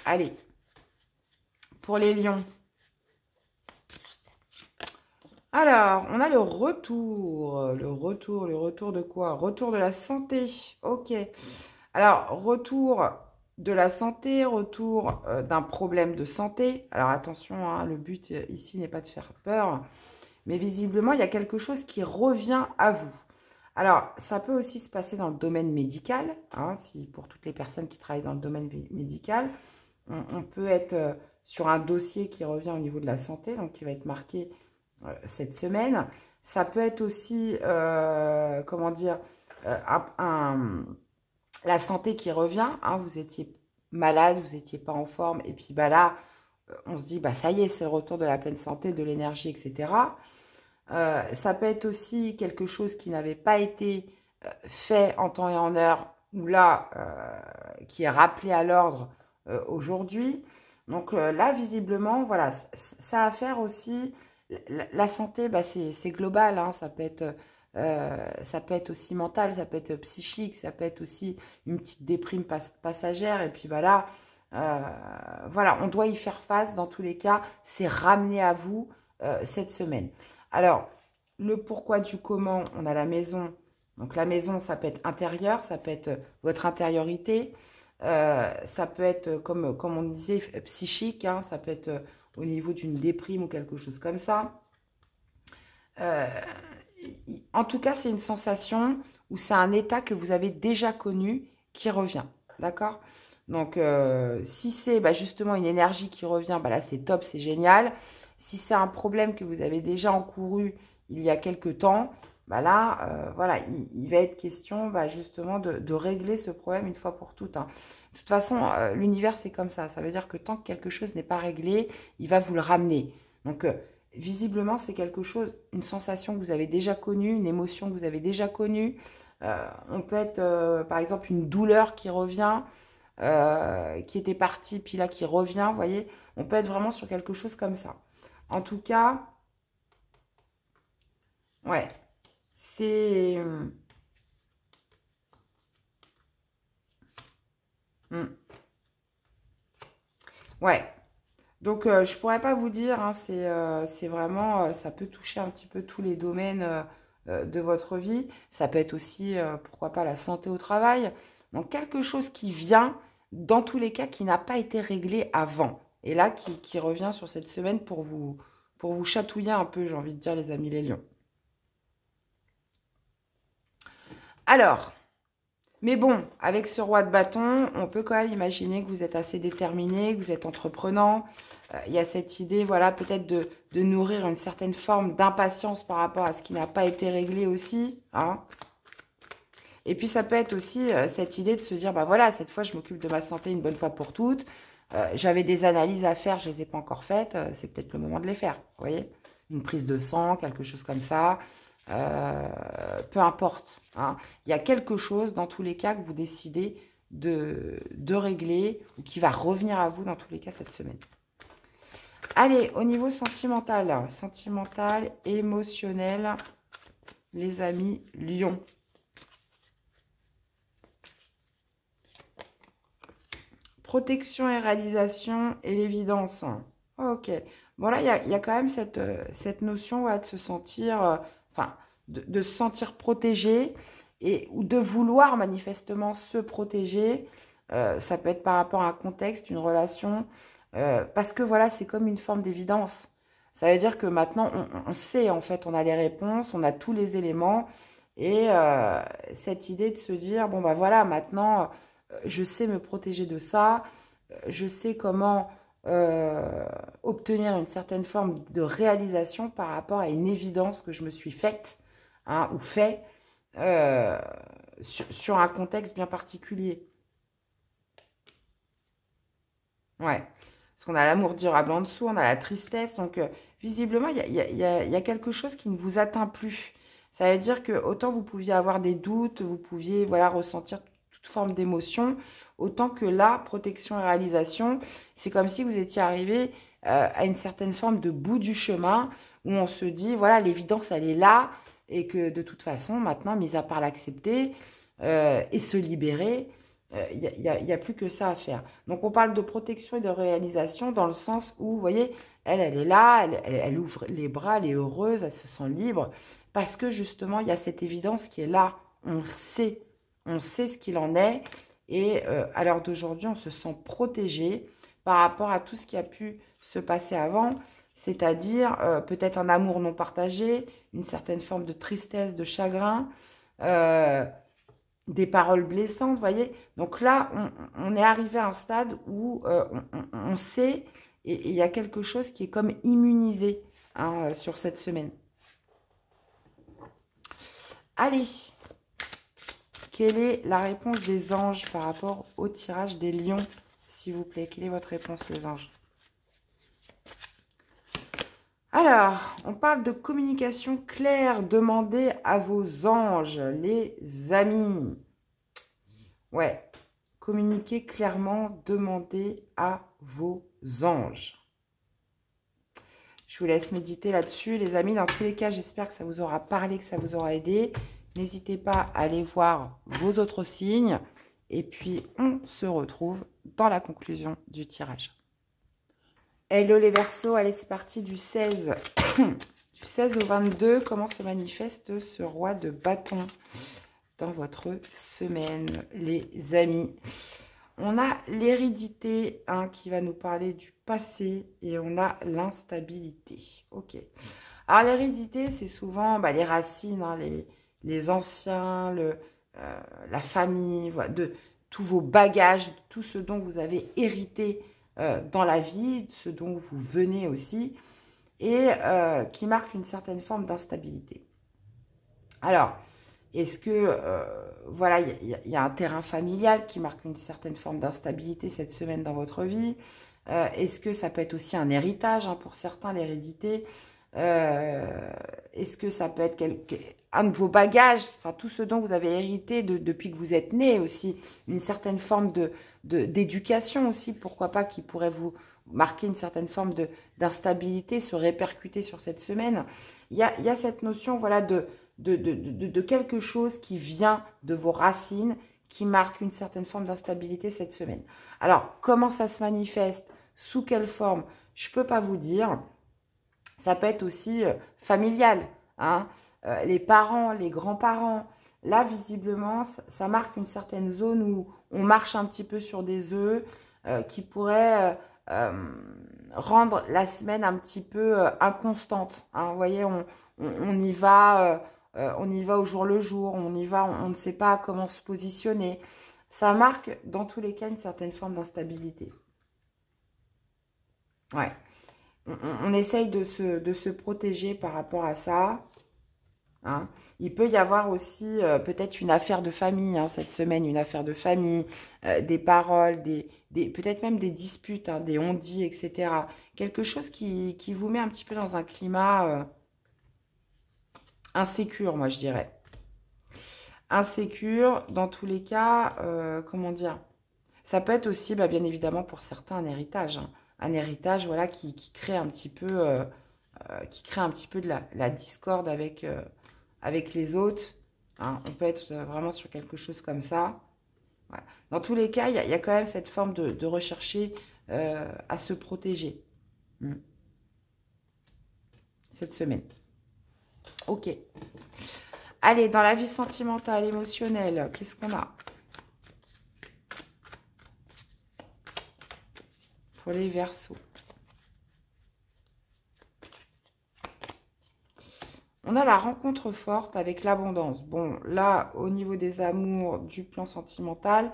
Allez, pour les lions. Alors, on a le retour. Le retour de quoi? Retour de la santé. Ok. Alors, retour de la santé, retour d'un problème de santé. Alors, attention, hein, le but ici n'est pas de faire peur. Mais visiblement, il y a quelque chose qui revient à vous. Alors, ça peut aussi se passer dans le domaine médical. Hein, si pour toutes les personnes qui travaillent dans le domaine médical, on peut être sur un dossier qui revient au niveau de la santé, donc qui va être marqué cette semaine. Ça peut être aussi, comment dire, la santé qui revient. Hein, vous étiez malade, vous n'étiez pas en forme. Et puis bah là, on se dit, bah ça y est, c'est le retour de la pleine santé, de l'énergie, etc. Ça peut être aussi quelque chose qui n'avait pas été fait en temps et en heure, ou là, qui est rappelé à l'ordre aujourd'hui. Donc là, visiblement, voilà, ça a à faire aussi. La santé, bah, c'est global, hein, ça peut être aussi mental, ça peut être psychique, ça peut être aussi une petite déprime passagère. Et puis voilà, voilà, on doit y faire face dans tous les cas. C'est ramené à vous cette semaine. Alors, le pourquoi du comment, on a la maison Donc la maison, ça peut être intérieur, ça peut être votre intériorité, ça peut être, comme on disait, psychique, hein, ça peut être au niveau d'une déprime ou quelque chose comme ça. En tout cas, c'est une sensation ou c'est un état que vous avez déjà connu qui revient, d'accord? Donc, si c'est justement une énergie qui revient, là, c'est top, c'est génial. Si c'est un problème que vous avez déjà encouru il y a quelque temps, là, voilà, il va être question justement de régler ce problème une fois pour toutes, hein. De toute façon, l'univers, c'est comme ça. Ça veut dire que tant que quelque chose n'est pas réglé, il va vous le ramener. Donc, visiblement, c'est quelque chose, une sensation que vous avez déjà connue, une émotion que vous avez déjà connue. On peut être, par exemple, une douleur qui revient, qui était partie, puis là, qui revient, vous voyez. On peut être vraiment sur quelque chose comme ça. En tout cas, ouais, c'est... ouais. Donc, je pourrais pas vous dire, hein, c'est vraiment, ça peut toucher un petit peu tous les domaines de votre vie. Ça peut être aussi, pourquoi pas, la santé au travail. Donc, quelque chose qui vient, dans tous les cas, qui n'a pas été réglé avant. Et là, qui revient sur cette semaine pour vous chatouiller un peu, j'ai envie de dire, les amis les lions. Alors, mais bon, avec ce roi de bâton, on peut quand même imaginer que vous êtes assez déterminé, que vous êtes entreprenant. Il y a cette idée, voilà, peut-être de nourrir une certaine forme d'impatience par rapport à ce qui n'a pas été réglé aussi, hein. Et puis, ça peut être aussi cette idée de se dire, voilà, cette fois, je m'occupe de ma santé une bonne fois pour toutes. J'avais des analyses à faire, je ne les ai pas encore faites. C'est peut-être le moment de les faire, vous voyez. Une prise de sang, quelque chose comme ça. Peu importe, hein. Il y a quelque chose, dans tous les cas, que vous décidez de régler ou qui va revenir à vous, dans tous les cas, cette semaine. Allez, au niveau sentimental, émotionnel, les amis Lion. Protection et réalisation et l'évidence. Ok. Bon, là, il y a quand même cette notion de se sentir, de se sentir protégé ou de vouloir manifestement se protéger. Ça peut être par rapport à un contexte, une relation, parce que voilà, c'est comme une forme d'évidence. Ça veut dire que maintenant, on sait, en fait, on a les réponses, on a tous les éléments, et cette idée de se dire, bon, voilà, maintenant, je sais me protéger de ça, je sais comment obtenir une certaine forme de réalisation par rapport à une évidence que je me suis faite, hein, ou fait sur un contexte bien particulier. Ouais, parce qu'on a l'amour durable en dessous, on a la tristesse, donc visiblement, il y a quelque chose qui ne vous atteint plus. Ça veut dire que autant vous pouviez avoir des doutes, vous pouviez voilà, ressentir toute forme d'émotion, autant que là, protection et réalisation, c'est comme si vous étiez arrivé à une certaine forme de bout du chemin, où on se dit, voilà, l'évidence, elle est là, et que de toute façon, maintenant, mis à part l'accepter et se libérer, il n'y a plus que ça à faire. Donc, on parle de protection et de réalisation dans le sens où, vous voyez, elle est là, elle ouvre les bras, elle est heureuse, elle se sent libre, parce que justement, il y a cette évidence qui est là. On sait ce qu'il en est, et à l'heure d'aujourd'hui, on se sent protégé par rapport à tout ce qui a pu se passer avant, c'est-à-dire peut-être un amour non partagé, une certaine forme de tristesse, de chagrin, des paroles blessantes, vous voyez. Donc là, on est arrivé à un stade où on sait, et il y a quelque chose qui est comme immunisé, hein, sur cette semaine. Allez, quelle est la réponse des anges par rapport au tirage des lions, s'il vous plaît? Quelle est votre réponse, les anges? Alors, on parle de communication claire. Demandez à vos anges, les amis. Ouais, communiquez clairement, demandez à vos anges. Je vous laisse méditer là-dessus, les amis. Dans tous les cas, j'espère que ça vous aura parlé, que ça vous aura aidé. N'hésitez pas à aller voir vos autres signes. Et puis, on se retrouve dans la conclusion du tirage. Hello les Verseaux, allez, c'est parti du 16 au 22. Comment se manifeste ce roi de bâton? dans votre semaine, les amis. On a l'hérédité hein, qui va nous parler du passé et on a l'instabilité. Ok. Alors l'hérédité, c'est souvent les racines, hein, les anciens, la famille, voilà, de tous vos bagages, tout ce dont vous avez hérité dans la vie, ce dont vous venez aussi, et qui marque une certaine forme d'instabilité. Alors, est-ce que, voilà, il y a un terrain familial qui marque une certaine forme d'instabilité cette semaine dans votre vie? Est-ce que ça peut être aussi un héritage hein, pour certains, l'hérédité? Est-ce que ça peut être un de vos bagages, enfin tout ce dont vous avez hérité depuis que vous êtes né aussi, une certaine forme d'éducation aussi, pourquoi pas, qui pourrait vous marquer une certaine forme d'instabilité, se répercuter sur cette semaine. Il y a cette notion, voilà, de quelque chose qui vient de vos racines, qui marque une certaine forme d'instabilité cette semaine. Alors, comment ça se manifeste? Sous quelle forme? Je ne peux pas vous dire. Ça peut être aussi familial, hein, les parents, les grands-parents. Là, visiblement, ça marque une certaine zone où on marche un petit peu sur des œufs qui pourrait rendre la semaine un petit peu inconstante. Hein. Vous voyez, on y va, on y va au jour le jour, on y va, on ne sait pas comment se positionner. Ça marque, dans tous les cas, une certaine forme d'instabilité. Ouais. On essaye de se protéger par rapport à ça. Hein. Il peut y avoir aussi peut-être une affaire de famille hein, cette semaine, une affaire de famille, des paroles, peut-être même des disputes, hein, des on-dit, etc. Quelque chose qui vous met un petit peu dans un climat insécure, moi je dirais. Insécure, dans tous les cas, comment dire? Ça peut être aussi, bien évidemment, pour certains, un héritage. Hein. Un héritage, voilà, qui crée un petit peu, de la discorde avec les autres. Hein. On peut être vraiment sur quelque chose comme ça. Voilà. Dans tous les cas, il y a quand même cette forme de rechercher à se protéger. Cette semaine. Ok. Allez, dans la vie sentimentale, émotionnelle, qu'est-ce qu'on a? Pour les Verseaux. On a la rencontre forte avec l'abondance. Bon, là, au niveau des amours, du plan sentimental,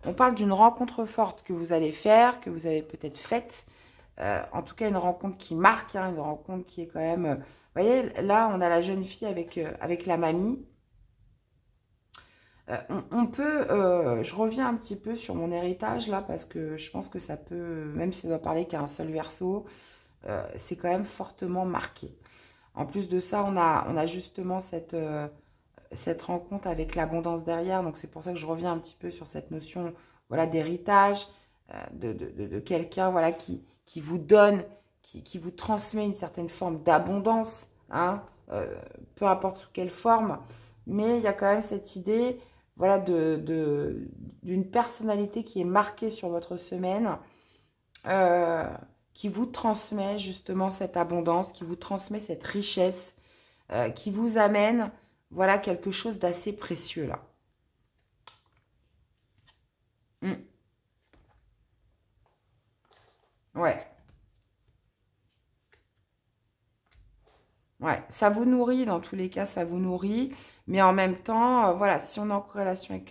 on parle d'une rencontre forte que vous allez faire, que vous avez peut-être faite. En tout cas, une rencontre qui marque, hein, une rencontre qui est quand même... vous voyez, là, on a la jeune fille avec la mamie. On peut... je reviens un petit peu sur mon héritage, là, parce que je pense que ça peut... Même si ça doit parler qu'à un seul Verseau, c'est quand même fortement marqué. En plus de ça, on a justement cette rencontre avec l'abondance derrière. Donc, c'est pour ça que je reviens un petit peu sur cette notion voilà, d'héritage, de quelqu'un voilà, qui vous donne, qui vous transmet une certaine forme d'abondance, hein, peu importe sous quelle forme. Mais il y a quand même cette idée voilà, d'une personnalité qui est marquée sur votre semaine, qui vous transmet justement cette abondance, qui vous transmet cette richesse, qui vous amène, voilà, quelque chose d'assez précieux là. Ouais. Ouais, ça vous nourrit, dans tous les cas, ça vous nourrit. Mais en même temps, voilà, si on est en corrélation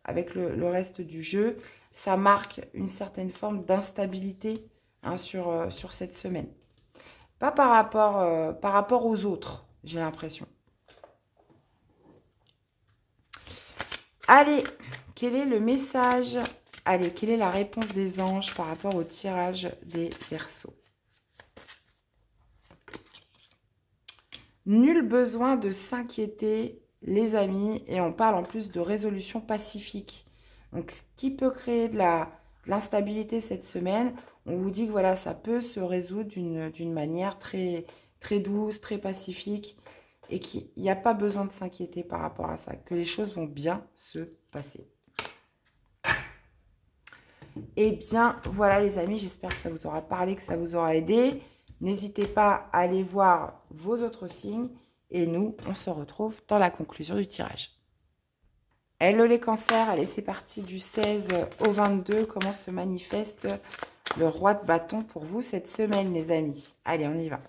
avec le reste du jeu, ça marque une certaine forme d'instabilité hein, sur cette semaine. Pas par rapport aux autres, j'ai l'impression. Allez, quel est le message? Allez, quelle est la réponse des anges par rapport au tirage des Verseaux? Nul besoin de s'inquiéter, les amis, et on parle en plus de résolution pacifique. Donc, ce qui peut créer de l'instabilité cette semaine, on vous dit que voilà, ça peut se résoudre d'une manière très, très douce, très pacifique, et qu'il n'y a pas besoin de s'inquiéter par rapport à ça, que les choses vont bien se passer. Eh bien, voilà les amis, j'espère que ça vous aura parlé, que ça vous aura aidé. N'hésitez pas à aller voir vos autres signes et nous, on se retrouve dans la conclusion du tirage. Hello les cancers, allez c'est parti du 16 au 22. Comment se manifeste le roi de bâton pour vous cette semaine les amis? Allez, on y va.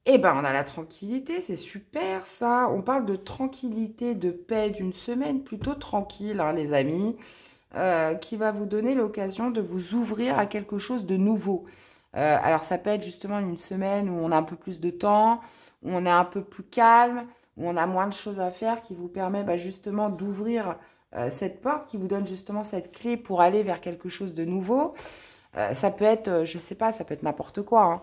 Eh ben, on a la tranquillité, c'est super ça. On parle de tranquillité, de paix, d'une semaine plutôt tranquille, hein, les amis, qui va vous donner l'occasion de vous ouvrir à quelque chose de nouveau. Alors, ça peut être justement une semaine où on a un peu plus de temps, où on est un peu plus calme, où on a moins de choses à faire, qui vous permet justement d'ouvrir cette porte, qui vous donne justement cette clé pour aller vers quelque chose de nouveau. Ça peut être, je sais pas, ça peut être n'importe quoi, hein.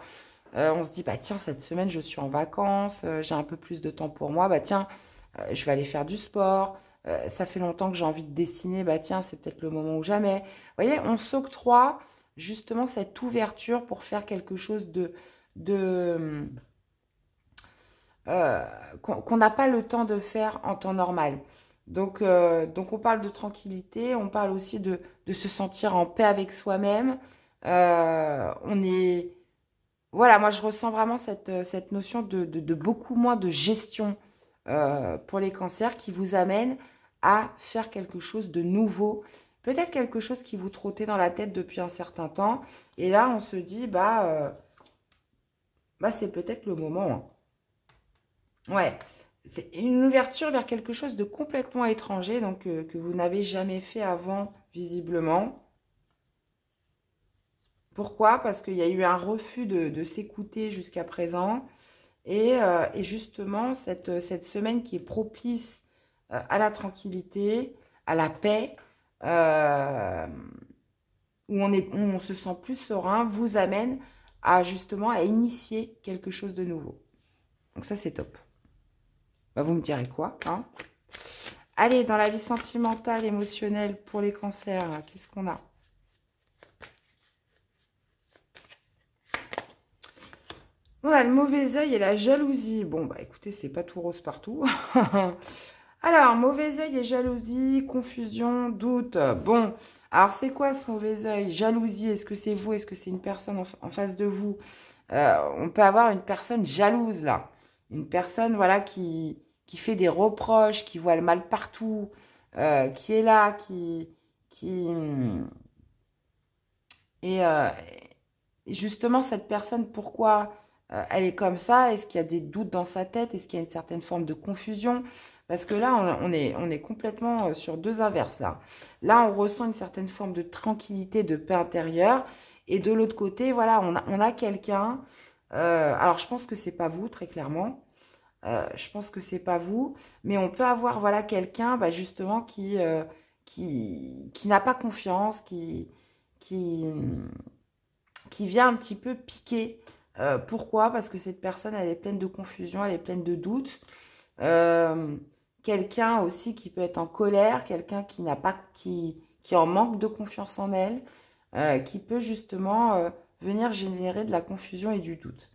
On se dit, bah tiens, cette semaine, je suis en vacances, j'ai un peu plus de temps pour moi, bah tiens, je vais aller faire du sport, ça fait longtemps que j'ai envie de dessiner, bah tiens, c'est peut-être le moment ou jamais. Vous voyez, on s'octroie justement cette ouverture pour faire quelque chose de qu'on n'a pas le temps de faire en temps normal. Donc on parle de tranquillité, on parle aussi de se sentir en paix avec soi-même. On est voilà, moi je ressens vraiment cette notion de beaucoup moins de gestion pour les cancers qui vous amène à faire quelque chose de nouveau. Peut-être quelque chose qui vous trottait dans la tête depuis un certain temps. Et là, on se dit, c'est peut-être le moment, hein. Ouais, c'est une ouverture vers quelque chose de complètement étranger, donc que vous n'avez jamais fait avant, visiblement. Pourquoi? Parce qu'il y a eu un refus de s'écouter jusqu'à présent. Et justement, cette semaine qui est propice à la tranquillité, à la paix, euh, où on se sent plus serein, vous amène à justement à initier quelque chose de nouveau. Donc ça, c'est top. Bah, vous me direz quoi, hein? Allez, dans la vie sentimentale, émotionnelle pour les cancers, qu'est-ce qu'on a? On a le mauvais œil et la jalousie. Bon, bah écoutez, c'est pas tout rose partout. Alors, mauvais œil et jalousie, confusion, doute. Bon, alors c'est quoi ce mauvais œil? Jalousie, est-ce que c'est vous? Est-ce que c'est une personne en face de vous? On peut avoir une personne jalouse là. Une personne, voilà, qui fait des reproches, qui voit le mal partout, qui est là, qui... Et justement, cette personne, pourquoi elle est comme ça? Est-ce qu'il y a des doutes dans sa tête? Est-ce qu'il y a une certaine forme de confusion? Parce que là, on est complètement sur deux inverses. Là, on ressent une certaine forme de tranquillité, de paix intérieure. Et de l'autre côté, voilà, on a quelqu'un. Alors, je pense que c'est pas vous, très clairement. Je pense que c'est pas vous. Mais on peut avoir, voilà, quelqu'un, justement, qui n'a pas confiance, qui, qui vient un petit peu piquer. Pourquoi? Parce que cette personne, elle est pleine de confusion, elle est pleine de doutes. Euh, Quelqu'un aussi qui peut être en colère, quelqu'un qui n'a pas, qui en manque de confiance en elle, qui peut justement venir générer de la confusion et du doute.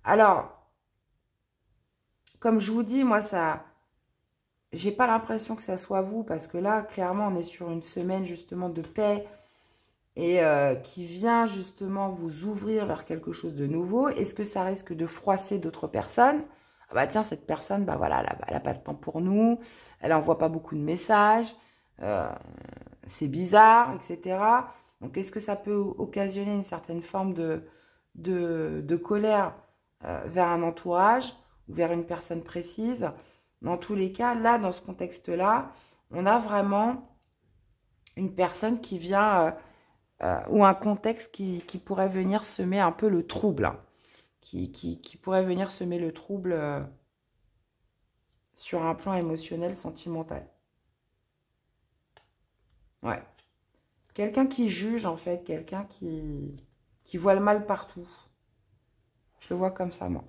Alors, comme je vous dis, moi, j'ai pas l'impression que ça soit vous, parce que là, clairement, on est sur une semaine justement de paix, et qui vient justement vous ouvrir vers quelque chose de nouveau. Est-ce que ça risque de froisser d'autres personnes? Ah bah tiens, cette personne, voilà, elle a pas de temps pour nous, elle envoie pas beaucoup de messages, euh, c'est bizarre, etc. Donc, est-ce que ça peut occasionner une certaine forme de colère vers un entourage ou vers une personne précise? Dans tous les cas, là, dans ce contexte-là, on a vraiment une personne qui vient... ou un contexte qui pourrait venir semer un peu le trouble, hein, qui pourrait venir semer le trouble sur un plan émotionnel, sentimental. Ouais. Quelqu'un qui juge, en fait, quelqu'un qui voit le mal partout. Je le vois comme ça, moi.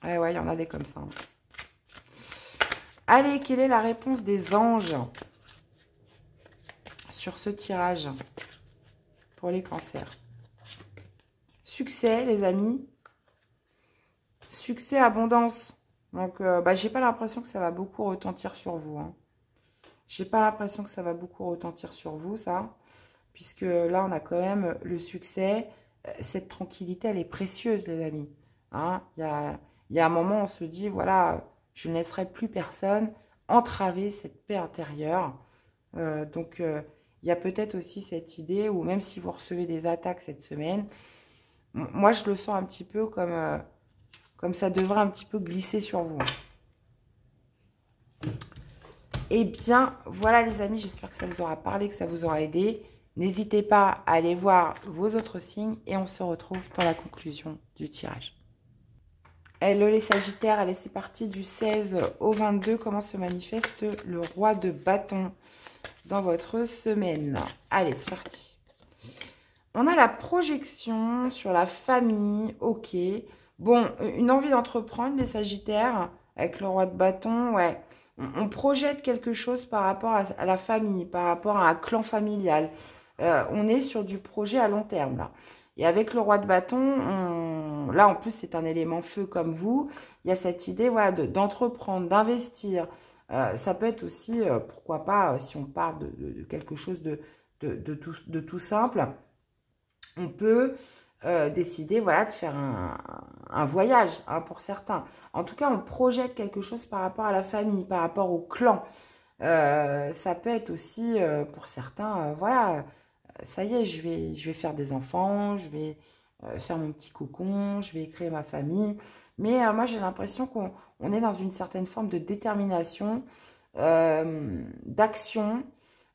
Ouais, il y en a des comme ça, hein. Allez, quelle est la réponse des anges sur ce tirage pour les cancers? Succès, les amis. Succès, abondance. Donc, j'ai pas l'impression que ça va beaucoup retentir sur vous, hein. J'ai pas l'impression que ça va beaucoup retentir sur vous, ça. Puisque là, on a quand même le succès. Cette tranquillité, elle est précieuse, les amis, hein. Il y a un moment, on se dit, voilà, je ne laisserai plus personne entraver cette paix intérieure. Donc, il y a peut-être aussi cette idée, ou même si vous recevez des attaques cette semaine, moi, je le sens un petit peu comme ça devrait un petit peu glisser sur vous. Eh bien, voilà les amis, j'espère que ça vous aura parlé, que ça vous aura aidé. N'hésitez pas à aller voir vos autres signes et on se retrouve dans la conclusion du tirage. Hello les Sagittaires, allez c'est parti du 16 au 22. Comment se manifeste le roi de bâton dans votre semaine? Allez, c'est parti. On a la projection sur la famille, ok. Bon, une envie d'entreprendre les Sagittaires avec le roi de bâton, ouais. On projette quelque chose par rapport à la famille, par rapport à un clan familial. On est sur du projet à long terme, là. Et avec le roi de bâton, là, en plus, c'est un élément feu comme vous. Il y a cette idée voilà, d'entreprendre, d'investir. Ça peut être aussi, pourquoi pas, si on parle de quelque chose de tout simple, on peut décider voilà, de faire un voyage hein, pour certains. En tout cas, on projette quelque chose par rapport à la famille, par rapport au clan. Ça peut être aussi, pour certains, voilà, ça y est, je vais faire des enfants, je vais faire mon petit cocon, je vais créer ma famille. Mais moi, j'ai l'impression qu'on est dans une certaine forme de détermination, d'action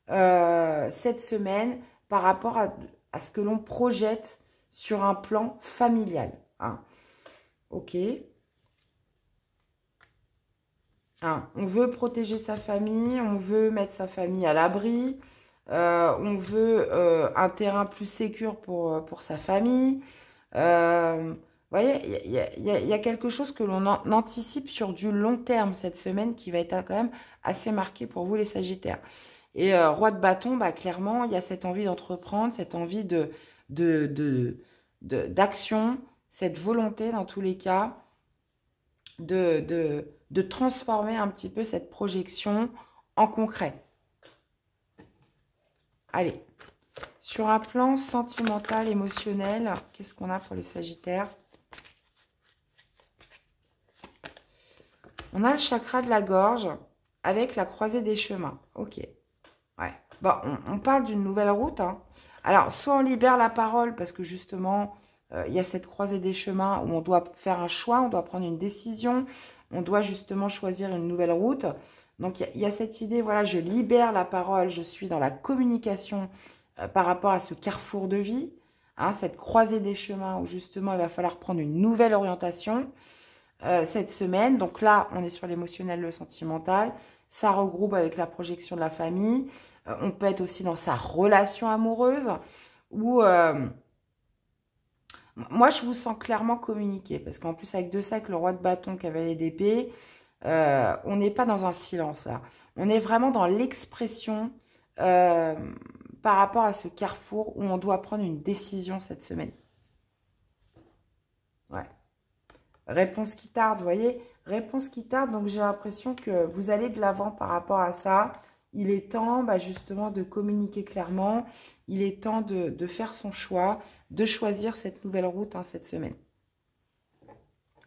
cette semaine par rapport à ce que l'on projette sur un plan familial. Hein. Ok. Hein. On veut protéger sa famille, on veut mettre sa famille à l'abri, on veut un terrain plus sécur pour sa famille. Vous voyez, il y a quelque chose que l'on anticipe sur du long terme cette semaine qui va être quand même assez marqué pour vous les Sagittaires. Et roi de bâton, bah, clairement, il y a cette envie d'entreprendre, cette envie d'action, cette volonté dans tous les cas de transformer un petit peu cette projection en concret. Allez, sur un plan sentimental, émotionnel, qu'est-ce qu'on a pour les Sagittaires? On a le chakra de la gorge avec la croisée des chemins. Ok. Ouais. Bon, on parle d'une nouvelle route. Hein. Alors, soit on libère la parole parce que justement, il y a cette croisée des chemins où on doit faire un choix, on doit prendre une décision, on doit justement choisir une nouvelle route. Donc, il y a cette idée, voilà, je libère la parole, je suis dans la communication par rapport à ce carrefour de vie, hein, cette croisée des chemins où justement, il va falloir prendre une nouvelle orientation cette semaine. Donc là, on est sur l'émotionnel, le sentimental. Ça regroupe avec la projection de la famille. On peut être aussi dans sa relation amoureuse où moi, je vous sens clairement communiquer. Parce qu'en plus, avec deux sacs, le roi de bâton, cavalier d'épée, on n'est pas dans un silence là. On est vraiment dans l'expression par rapport à ce carrefour où on doit prendre une décision cette semaine. Ouais. Réponse qui tarde, vous voyez, réponse qui tarde, donc j'ai l'impression que vous allez de l'avant par rapport à ça. Il est temps bah, justement de communiquer clairement, il est temps de faire son choix, de choisir cette nouvelle route hein, cette semaine.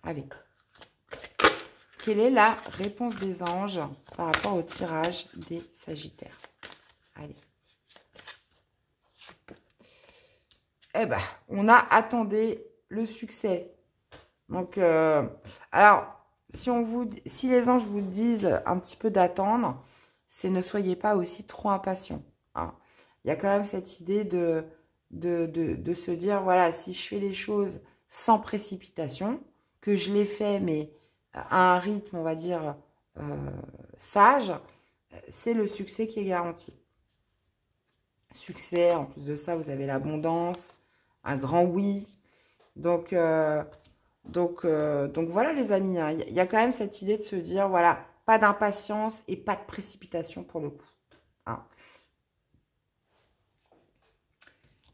Allez. Quelle est la réponse des anges par rapport au tirage des Sagittaires? Allez. Eh ben, on a attendu le succès. Donc, alors, si les anges vous disent un petit peu d'attendre, c'est ne soyez pas aussi trop impatient. Hein. Il y a quand même cette idée de se dire, voilà, si je fais les choses sans précipitation, que je les fais, mais à un rythme, on va dire, sage, c'est le succès qui est garanti. Succès, en plus de ça, vous avez l'abondance, un grand oui. Donc voilà les amis, hein. Il y a quand même cette idée de se dire, voilà, pas d'impatience et pas de précipitation pour le coup. Hein.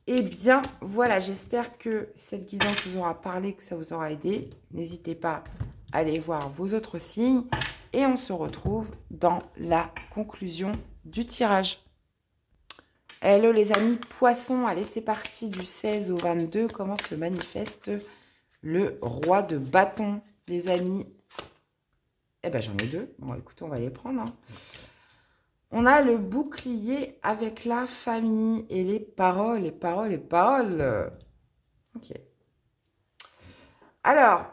Eh bien, voilà, j'espère que cette guidance vous aura parlé, que ça vous aura aidé. N'hésitez pas à aller voir vos autres signes et on se retrouve dans la conclusion du tirage. Hello les amis poissons, allez c'est parti du 16 au 22, comment se manifeste le roi de bâton, les amis? Eh ben, j'en ai deux. Bon, écoute, on va les prendre. Hein. On a le bouclier avec la famille et les paroles, les paroles, les paroles. Ok. Alors,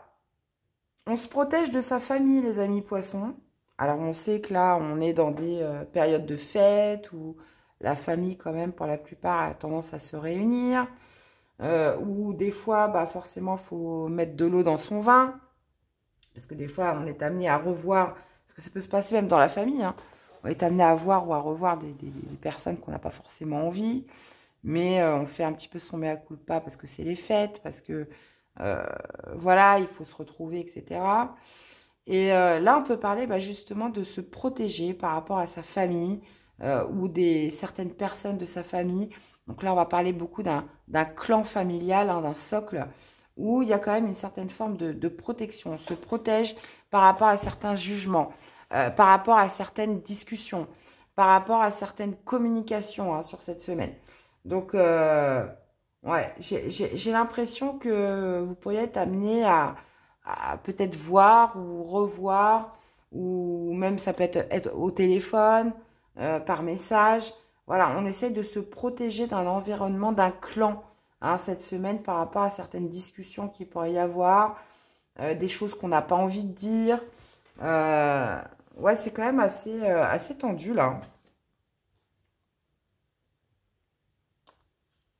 on se protège de sa famille, les amis poissons. Alors, on sait que là, on est dans des périodes de fête où la famille, quand même, pour la plupart, a tendance à se réunir. Ou des fois, bah, forcément, il faut mettre de l'eau dans son vin. Parce que des fois, on est amené à revoir, parce que ça peut se passer même dans la famille, hein. On est amené à voir ou à revoir des personnes qu'on n'a pas forcément envie. Mais on fait un petit peu son mea culpa parce que c'est les fêtes, parce que voilà, il faut se retrouver, etc. Et là, on peut parler justement de se protéger par rapport à sa famille ou certaines personnes de sa famille. Donc là, on va parler beaucoup d'un clan familial, hein, d'un socle, où il y a quand même une certaine forme de protection. On se protège par rapport à certains jugements, par rapport à certaines discussions, par rapport à certaines communications, hein, sur cette semaine. Donc, ouais, j'ai l'impression que vous pourriez être amené à peut-être voir ou revoir, ou même ça peut être au téléphone, par message. Voilà, on essaie de se protéger d'un environnement, d'un clan, hein, cette semaine par rapport à certaines discussions qu'il pourrait y avoir, des choses qu'on n'a pas envie de dire. Ouais, c'est quand même assez tendu là.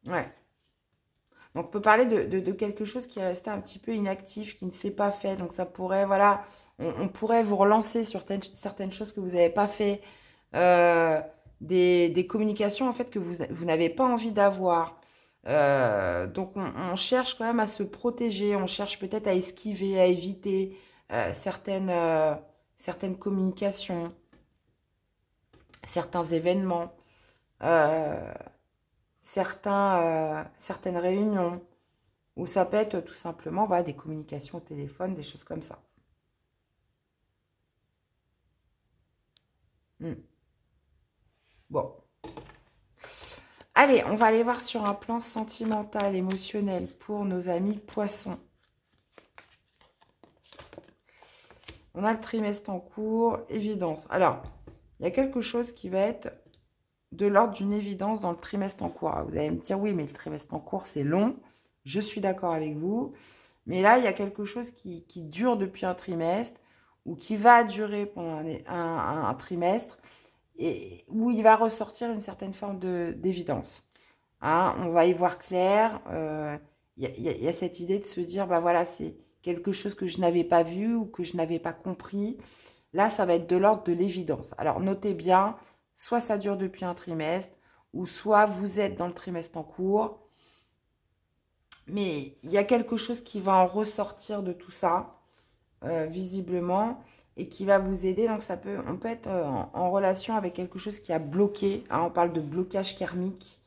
Ouais. Donc, on peut parler de quelque chose qui est resté un petit peu inactif, qui ne s'est pas fait. Donc, ça pourrait, voilà, on pourrait vous relancer sur certaines choses que vous n'avez pas fait. Euh, des communications, en fait, que vous n'avez pas envie d'avoir. Donc, on cherche quand même à se protéger. On cherche peut-être à esquiver, à éviter certaines communications, certains événements. Euh, certaines réunions, ou ça peut être tout simplement voilà, des communications au téléphone, des choses comme ça. Hmm. Bon. Allez, on va aller voir sur un plan sentimental, émotionnel pour nos amis poissons. On a le trimestre en cours, évidence. Alors, il y a quelque chose qui va être de l'ordre d'une évidence dans le trimestre en cours. Alors, vous allez me dire, oui, mais le trimestre en cours, c'est long. Je suis d'accord avec vous. Mais là, il y a quelque chose qui dure depuis un trimestre ou qui va durer pendant un trimestre et où il va ressortir une certaine forme d'évidence. Hein, on va y voir clair. Il y a cette idée de se dire, bah voilà, c'est quelque chose que je n'avais pas vu ou que je n'avais pas compris. Là, ça va être de l'ordre de l'évidence. Alors, notez bien, soit ça dure depuis un trimestre, ou soit vous êtes dans le trimestre en cours. Mais il y a quelque chose qui va en ressortir de tout ça, visiblement, et qui va vous aider. Donc, on peut être en relation avec quelque chose qui a bloqué. Hein, on parle de blocage karmique.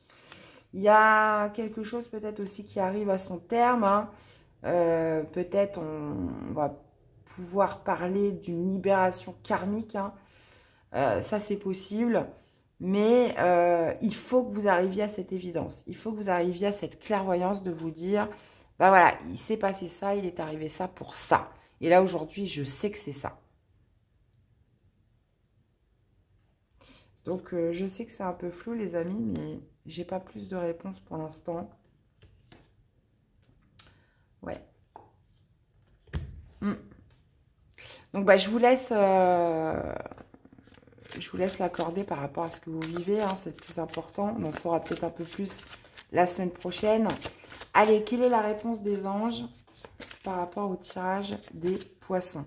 Il y a quelque chose peut-être aussi qui arrive à son terme. Hein. Peut-être on va pouvoir parler d'une libération karmique. Hein. Ça, c'est possible. Mais il faut que vous arriviez à cette évidence. Il faut que vous arriviez à cette clairvoyance de vous dire, bah voilà, il s'est passé ça, il est arrivé ça pour ça. Et là, aujourd'hui, je sais que c'est ça. Donc, je sais que c'est un peu flou, les amis, mais j'ai pas plus de réponses pour l'instant. Ouais. Mm. Donc, bah, je vous laisse l'accorder par rapport à ce que vous vivez. Hein, c'est le plus important. On en saura peut-être un peu plus la semaine prochaine. Allez, quelle est la réponse des anges par rapport au tirage des poissons?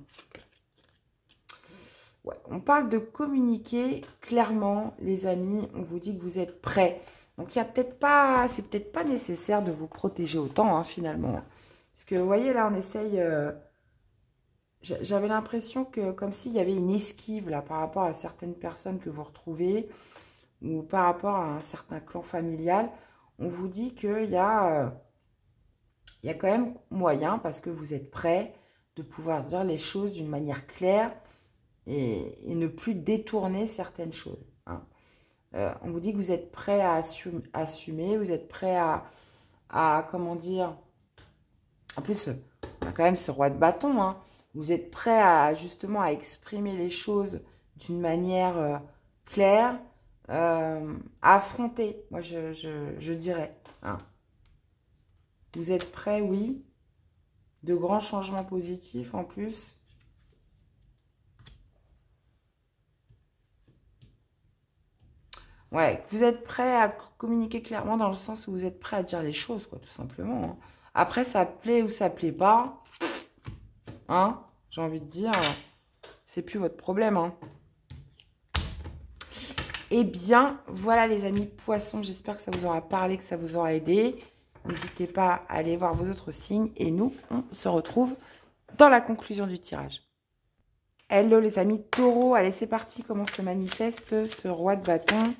Ouais, on parle de communiquer clairement, les amis. On vous dit que vous êtes prêts. Donc, c'est peut-être pas nécessaire de vous protéger autant, hein, finalement. Parce que, vous voyez, là, on essaye... J'avais l'impression que, comme s'il y avait une esquive, là, par rapport à certaines personnes que vous retrouvez, ou par rapport à un certain clan familial. On vous dit qu'il il y a quand même moyen, parce que vous êtes prêts, de pouvoir dire les choses d'une manière claire et ne plus détourner certaines choses. Hein. On vous dit que vous êtes prêts à assumer, vous êtes prêts comment dire, en plus, on a quand même ce roi de bâton, hein. Vous êtes prêt à justement à exprimer les choses d'une manière claire, à affronter, moi je dirais. Hein. Vous êtes prêt, oui. De grands changements positifs en plus. Ouais, vous êtes prêt à communiquer clairement dans le sens où vous êtes prêt à dire les choses, quoi, tout simplement. Hein. Après, ça plaît ou ça plaît pas. Hein, j'ai envie de dire, c'est plus votre problème. Hein. Eh bien, voilà les amis poissons. J'espère que ça vous aura parlé, que ça vous aura aidé. N'hésitez pas à aller voir vos autres signes. Et nous, on se retrouve dans la conclusion du tirage. Hello les amis taureaux. Allez, c'est parti. Comment se manifeste ce roi de bâton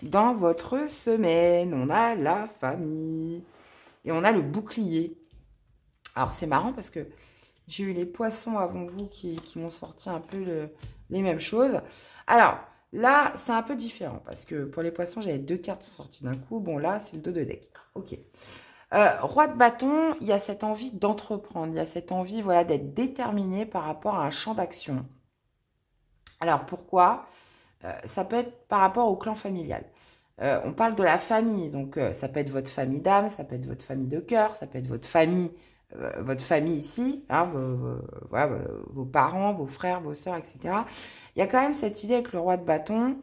dans votre semaine? On a la famille. Et on a le bouclier. Alors, c'est marrant parce que j'ai eu les poissons avant vous qui m'ont sorti un peu les mêmes choses. Alors, là, c'est un peu différent parce que pour les poissons, j'avais 2 cartes qui sont sorties d'un coup. Bon, là, c'est le dos de deck. Ok. Roi de bâton, il y a cette envie d'entreprendre. Il y a cette envie, voilà, d'être déterminé par rapport à un champ d'action. Alors, pourquoi? Ça peut être par rapport au clan familial. On parle de la famille. Donc, ça peut être votre famille d'âme, ça peut être votre famille de cœur, ça peut être votre famille ici, hein, voilà, vos parents, vos frères, vos sœurs, etc. Il y a quand même cette idée avec le roi de bâton,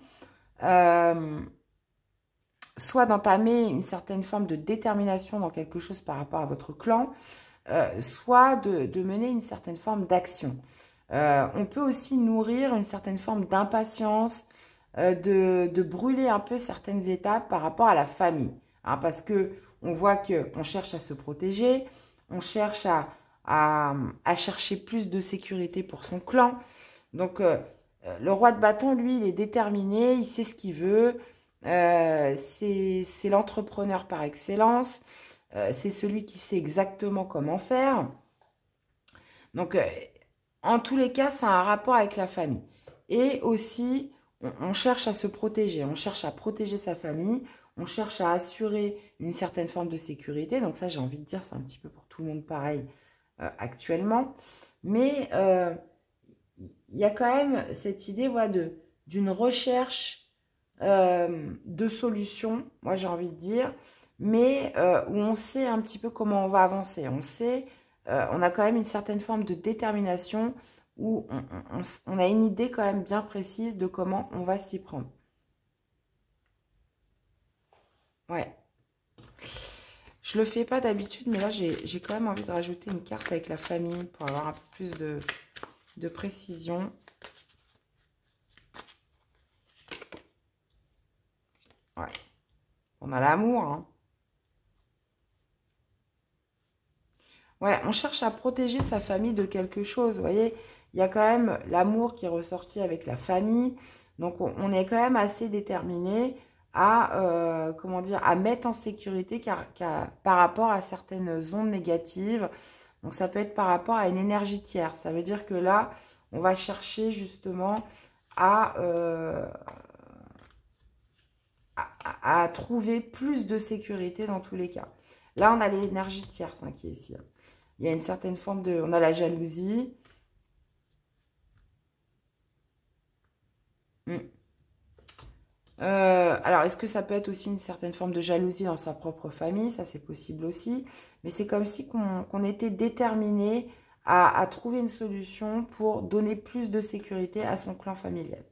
soit d'entamer une certaine forme de détermination dans quelque chose par rapport à votre clan, soit de mener une certaine forme d'action. On peut aussi nourrir une certaine forme d'impatience, de brûler un peu certaines étapes par rapport à la famille. Hein, parce que on voit qu'on cherche à se protéger, on cherche à chercher plus de sécurité pour son clan. Donc, le roi de bâton, lui, il est déterminé, il sait ce qu'il veut. C'est l'entrepreneur par excellence. C'est celui qui sait exactement comment faire. Donc, en tous les cas, ça a un rapport avec la famille. Et aussi, on cherche à se protéger. On cherche à protéger sa famille. On cherche à assurer une certaine forme de sécurité. Donc ça, j'ai envie de dire, c'est un petit peu pour tout le monde pareil actuellement. Mais il y a quand même cette idée voilà, d'une recherche de solutions, moi j'ai envie de dire, mais où on sait un petit peu comment on va avancer. On sait, on a quand même une certaine forme de détermination où on a une idée quand même bien précise de comment on va s'y prendre. Ouais. Je le fais pas d'habitude, mais là, j'ai quand même envie de rajouter une carte avec la famille pour avoir un peu plus de précision. Ouais. On a l'amour, hein. Ouais, on cherche à protéger sa famille de quelque chose, vous voyez. Il y a quand même l'amour qui est ressorti avec la famille. Donc, on est quand même assez déterminé à, comment dire, à mettre en sécurité par rapport à certaines ondes négatives. Donc, ça peut être par rapport à une énergie tierce. Ça veut dire que là, on va chercher justement à trouver plus de sécurité dans tous les cas. Là, on a l'énergie tierce hein, qui est ici. Il y a une certaine forme de... On a la jalousie. Alors, est-ce que ça peut être aussi une certaine forme de jalousie dans sa propre famille? Ça, c'est possible aussi. Mais c'est comme si qu'on était déterminé à trouver une solution pour donner plus de sécurité à son clan familial.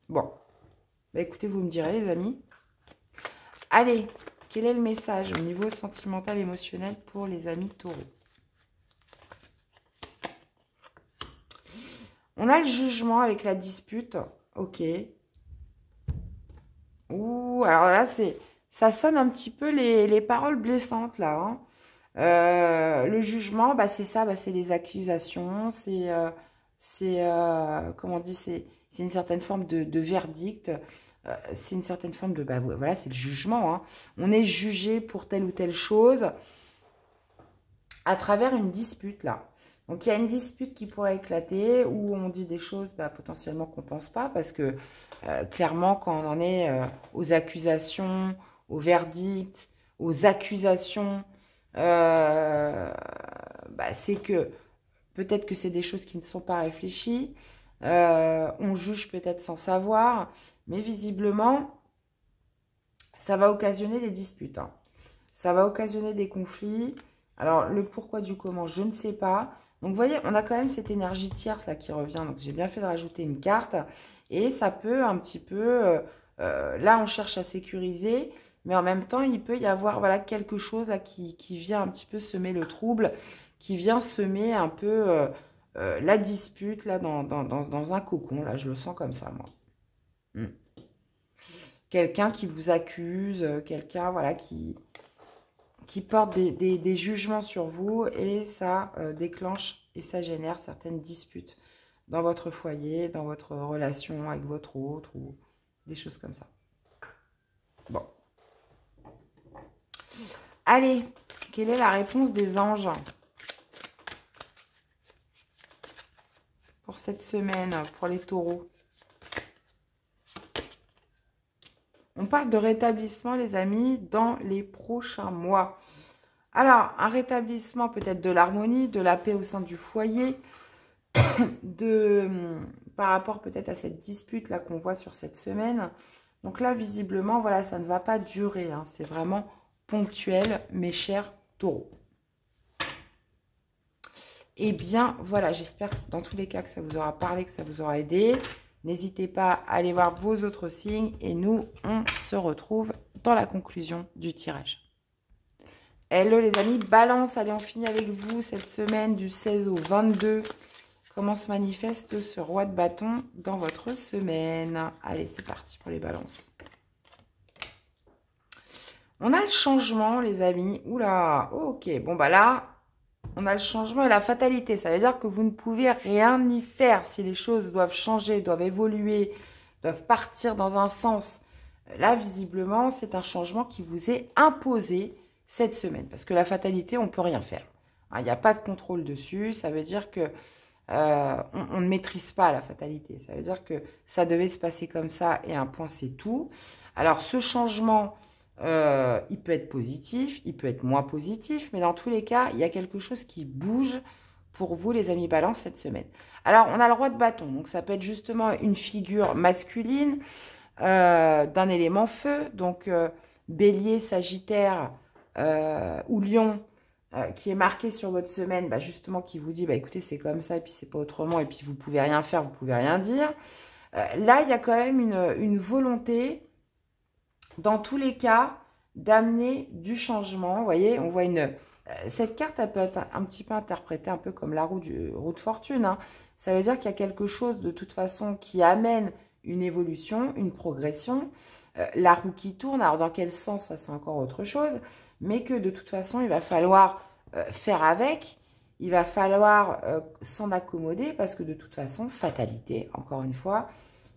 Bon. Bah, écoutez, vous me direz, les amis. Allez, quel est le message au niveau sentimental, émotionnel pour les amis taureaux? On a le jugement avec la dispute. Ok. Ouh, alors là, ça sonne un petit peu les paroles blessantes, là. Hein. Le jugement, bah, c'est ça, bah, c'est les accusations, comment on dit, c'est une certaine forme de verdict. C'est une certaine forme de... Bah, voilà, c'est le jugement. Hein. On est jugé pour telle ou telle chose à travers une dispute, là. Donc, il y a une dispute qui pourrait éclater où on dit des choses bah, potentiellement qu'on ne pense pas parce que clairement, quand on en est aux accusations, aux verdicts, aux accusations, c'est que peut-être que c'est des choses qui ne sont pas réfléchies. On juge peut-être sans savoir. Mais visiblement, ça va occasionner des disputes, hein. Ça va occasionner des conflits. Alors, le pourquoi du comment, je ne sais pas. Donc, vous voyez, on a quand même cette énergie tierce là qui revient. Donc, j'ai bien fait de rajouter une carte. Et ça peut un petit peu... là, on cherche à sécuriser. Mais en même temps, il peut y avoir voilà, quelque chose là qui vient un petit peu semer le trouble. Qui vient semer un peu la dispute là dans un cocon. Là, je le sens comme ça, moi. Hmm. Quelqu'un qui vous accuse, quelqu'un voilà, qui porte des jugements sur vous et ça déclenche et ça génère certaines disputes dans votre foyer, dans votre relation avec votre autre ou des choses comme ça. Bon. Allez, quelle est la réponse des anges pour cette semaine, pour les taureaux? On parle de rétablissement, les amis, dans les prochains mois. Alors, un rétablissement peut-être de l'harmonie, de la paix au sein du foyer, par rapport peut-être à cette dispute là qu'on voit sur cette semaine. Donc là, visiblement, voilà, ça ne va pas durer, hein. C'est vraiment ponctuel, mes chers taureaux. Eh bien, voilà, j'espère dans tous les cas que ça vous aura parlé, que ça vous aura aidé. N'hésitez pas à aller voir vos autres signes et nous, on se retrouve dans la conclusion du tirage. Hello les amis, Balance, allez, on finit avec vous cette semaine du 16 au 22. Comment se manifeste ce roi de bâton dans votre semaine? Allez, c'est parti pour les balances. On a le changement, les amis. Oula, ok. Bon, bah là, on a le changement et la fatalité. Ça veut dire que vous ne pouvez rien y faire. Si les choses doivent changer, doivent évoluer, doivent partir dans un sens. Là, visiblement, c'est un changement qui vous est imposé cette semaine. Parce que la fatalité, on ne peut rien faire. Il n'y a pas de contrôle dessus. Ça veut dire que on ne maîtrise pas la fatalité. Ça veut dire que ça devait se passer comme ça et un point, c'est tout. Alors, ce changement, il peut être positif, il peut être moins positif, mais dans tous les cas, il y a quelque chose qui bouge pour vous, les amis Balance, cette semaine. Alors, on a le roi de bâton. Donc, ça peut être justement une figure masculine d'un élément feu. Donc, bélier, sagittaire ou lion, qui est marqué sur votre semaine, bah, justement, qui vous dit, bah, écoutez, c'est comme ça, et puis c'est pas autrement, et puis vous pouvez rien faire, vous pouvez rien dire. Là, il y a quand même une volonté, dans tous les cas, d'amener du changement. Vous voyez, on voit cette carte, elle peut être un petit peu interprétée un peu comme la roue de fortune, hein. Ça veut dire qu'il y a quelque chose, de toute façon, qui amène une évolution, une progression. La roue qui tourne, alors dans quel sens, ça c'est encore autre chose, mais que de toute façon, il va falloir faire avec, il va falloir s'en accommoder, parce que de toute façon, fatalité, encore une fois,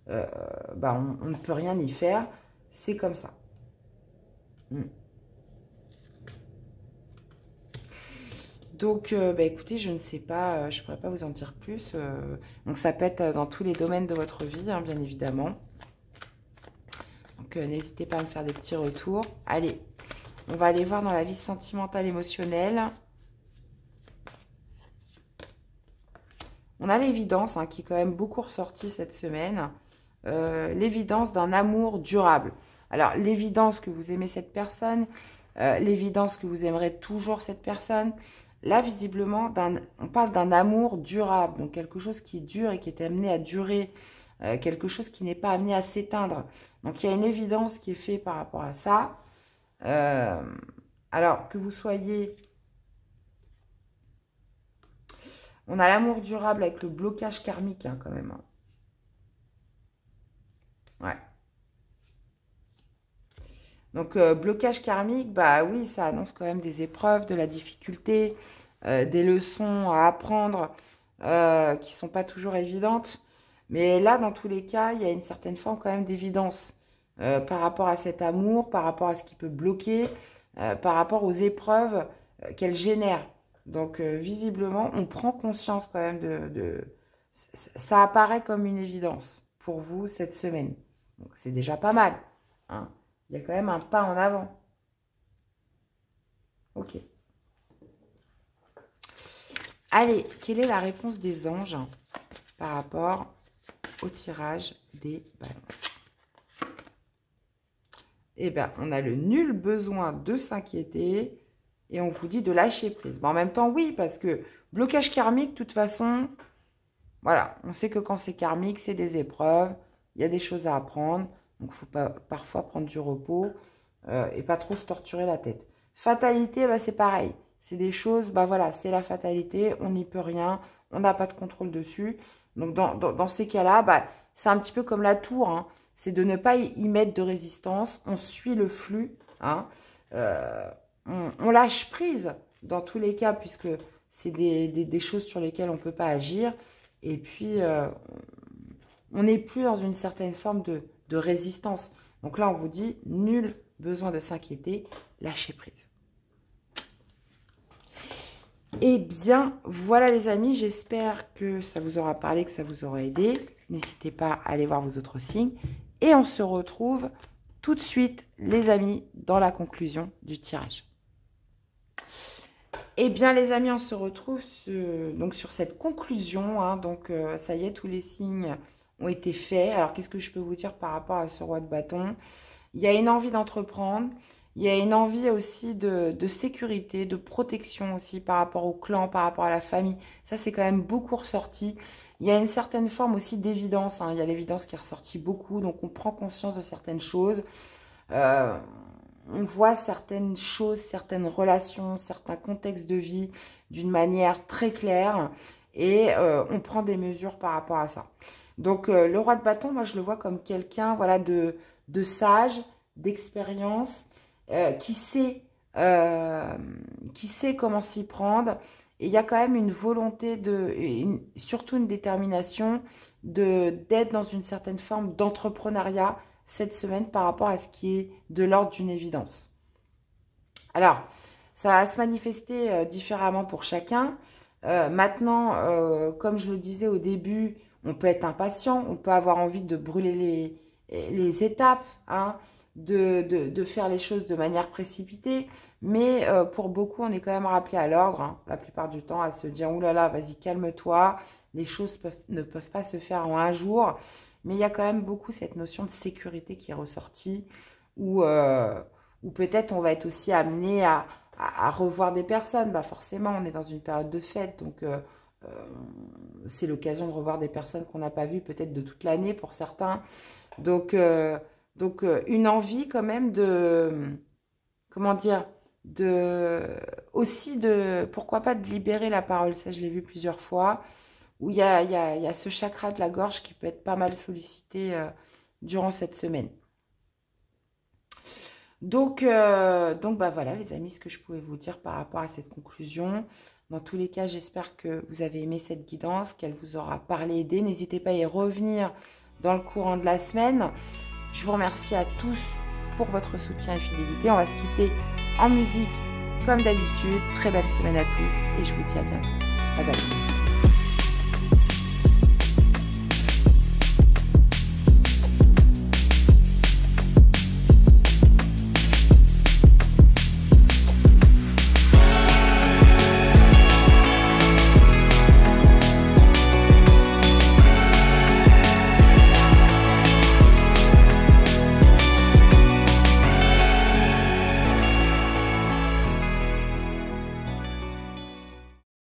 bah, on ne peut rien y faire, c'est comme ça. Donc, bah, écoutez, je ne sais pas, je ne pourrais pas vous en dire plus. Donc, ça peut être dans tous les domaines de votre vie, hein, bien évidemment. Donc, n'hésitez pas à me faire des petits retours. Allez, on va aller voir dans la vie sentimentale, émotionnelle. On a l'évidence, hein, qui est quand même beaucoup ressortie cette semaine. L'évidence d'un amour durable. Alors, l'évidence que vous aimez cette personne, l'évidence que vous aimerez toujours cette personne. Là, visiblement, on parle d'un amour durable, donc quelque chose qui dure et qui est amené à durer, quelque chose qui n'est pas amené à s'éteindre. Donc, il y a une évidence qui est faite par rapport à ça. Alors, que vous soyez... On a l'amour durable avec le blocage karmique, hein, quand même, hein. Ouais. Donc, blocage karmique, bah oui, ça annonce quand même des épreuves, de la difficulté, des leçons à apprendre qui ne sont pas toujours évidentes. Mais là, dans tous les cas, il y a une certaine forme quand même d'évidence par rapport à cet amour, par rapport à ce qui peut bloquer, par rapport aux épreuves qu'elle génère. Donc, visiblement, on prend conscience quand même Ça apparaît comme une évidence pour vous cette semaine. Donc, c'est déjà pas mal, hein. Il y a quand même un pas en avant. Ok. Allez, quelle est la réponse des anges par rapport au tirage des balances? Eh bien, on a le nul besoin de s'inquiéter et on vous dit de lâcher prise. En même temps, oui, parce que blocage karmique, de toute façon, voilà, on sait que quand c'est karmique, c'est des épreuves, il y a des choses à apprendre, donc il faut pas, parfois prendre du repos et pas trop se torturer la tête. Fatalité, bah, c'est pareil. C'est des choses, bah voilà, c'est la fatalité, on n'y peut rien, on n'a pas de contrôle dessus. Donc dans ces cas-là, bah, c'est un petit peu comme la tour, hein. C'est de ne pas y mettre de résistance, on suit le flux, hein. On lâche prise dans tous les cas, puisque c'est des choses sur lesquelles on ne peut pas agir. Et puis, on n'est plus dans une certaine forme de résistance. Donc là, on vous dit, nul besoin de s'inquiéter, lâchez prise. Eh bien, voilà les amis, j'espère que ça vous aura parlé, que ça vous aura aidé. N'hésitez pas à aller voir vos autres signes. Et on se retrouve tout de suite, les amis, dans la conclusion du tirage. Eh bien, les amis, on se retrouve donc sur cette conclusion. Hein, donc, ça y est, tous les signes ont été faits. Alors, qu'est-ce que je peux vous dire par rapport à ce roi de bâton? Il y a une envie d'entreprendre. Il y a une envie aussi de sécurité, de protection aussi par rapport au clan, par rapport à la famille. Ça, c'est quand même beaucoup ressorti. Il y a une certaine forme aussi d'évidence. Hein. Il y a l'évidence qui est ressortie beaucoup. Donc, on prend conscience de certaines choses. On voit certaines choses, certaines relations, certains contextes de vie d'une manière très claire. Et on prend des mesures par rapport à ça. Donc, le roi de bâton, moi, je le vois comme quelqu'un voilà, de sage, d'expérience, qui sait comment s'y prendre. Et il y a quand même une volonté, surtout une détermination d'être dans une certaine forme d'entrepreneuriat cette semaine par rapport à ce qui est de l'ordre d'une évidence. Alors, ça va se manifester différemment pour chacun. Maintenant, comme je le disais au début, on peut être impatient, on peut avoir envie de brûler les étapes, hein, de faire les choses de manière précipitée, mais pour beaucoup, on est quand même rappelé à l'ordre, hein, la plupart du temps, à se dire « Ouh là là, vas-y, calme-toi, les choses ne peuvent pas se faire en un jour ». Mais il y a quand même beaucoup cette notion de sécurité qui est ressortie, où peut-être on va être aussi amené à revoir des personnes. Bah forcément, on est dans une période de fête, donc c'est l'occasion de revoir des personnes qu'on n'a pas vues peut-être de toute l'année pour certains. Donc une envie quand même comment dire, aussi pourquoi pas de libérer la parole. Ça, je l'ai vu plusieurs fois, où il y a ce chakra de la gorge qui peut être pas mal sollicité durant cette semaine. Donc bah voilà les amis, ce que je pouvais vous dire par rapport à cette conclusion. Dans tous les cas, j'espère que vous avez aimé cette guidance, qu'elle vous aura parlé, aidé. N'hésitez pas à y revenir dans le courant de la semaine. Je vous remercie à tous pour votre soutien et fidélité. On va se quitter en musique comme d'habitude. Très belle semaine à tous et je vous dis à bientôt. Bye bye.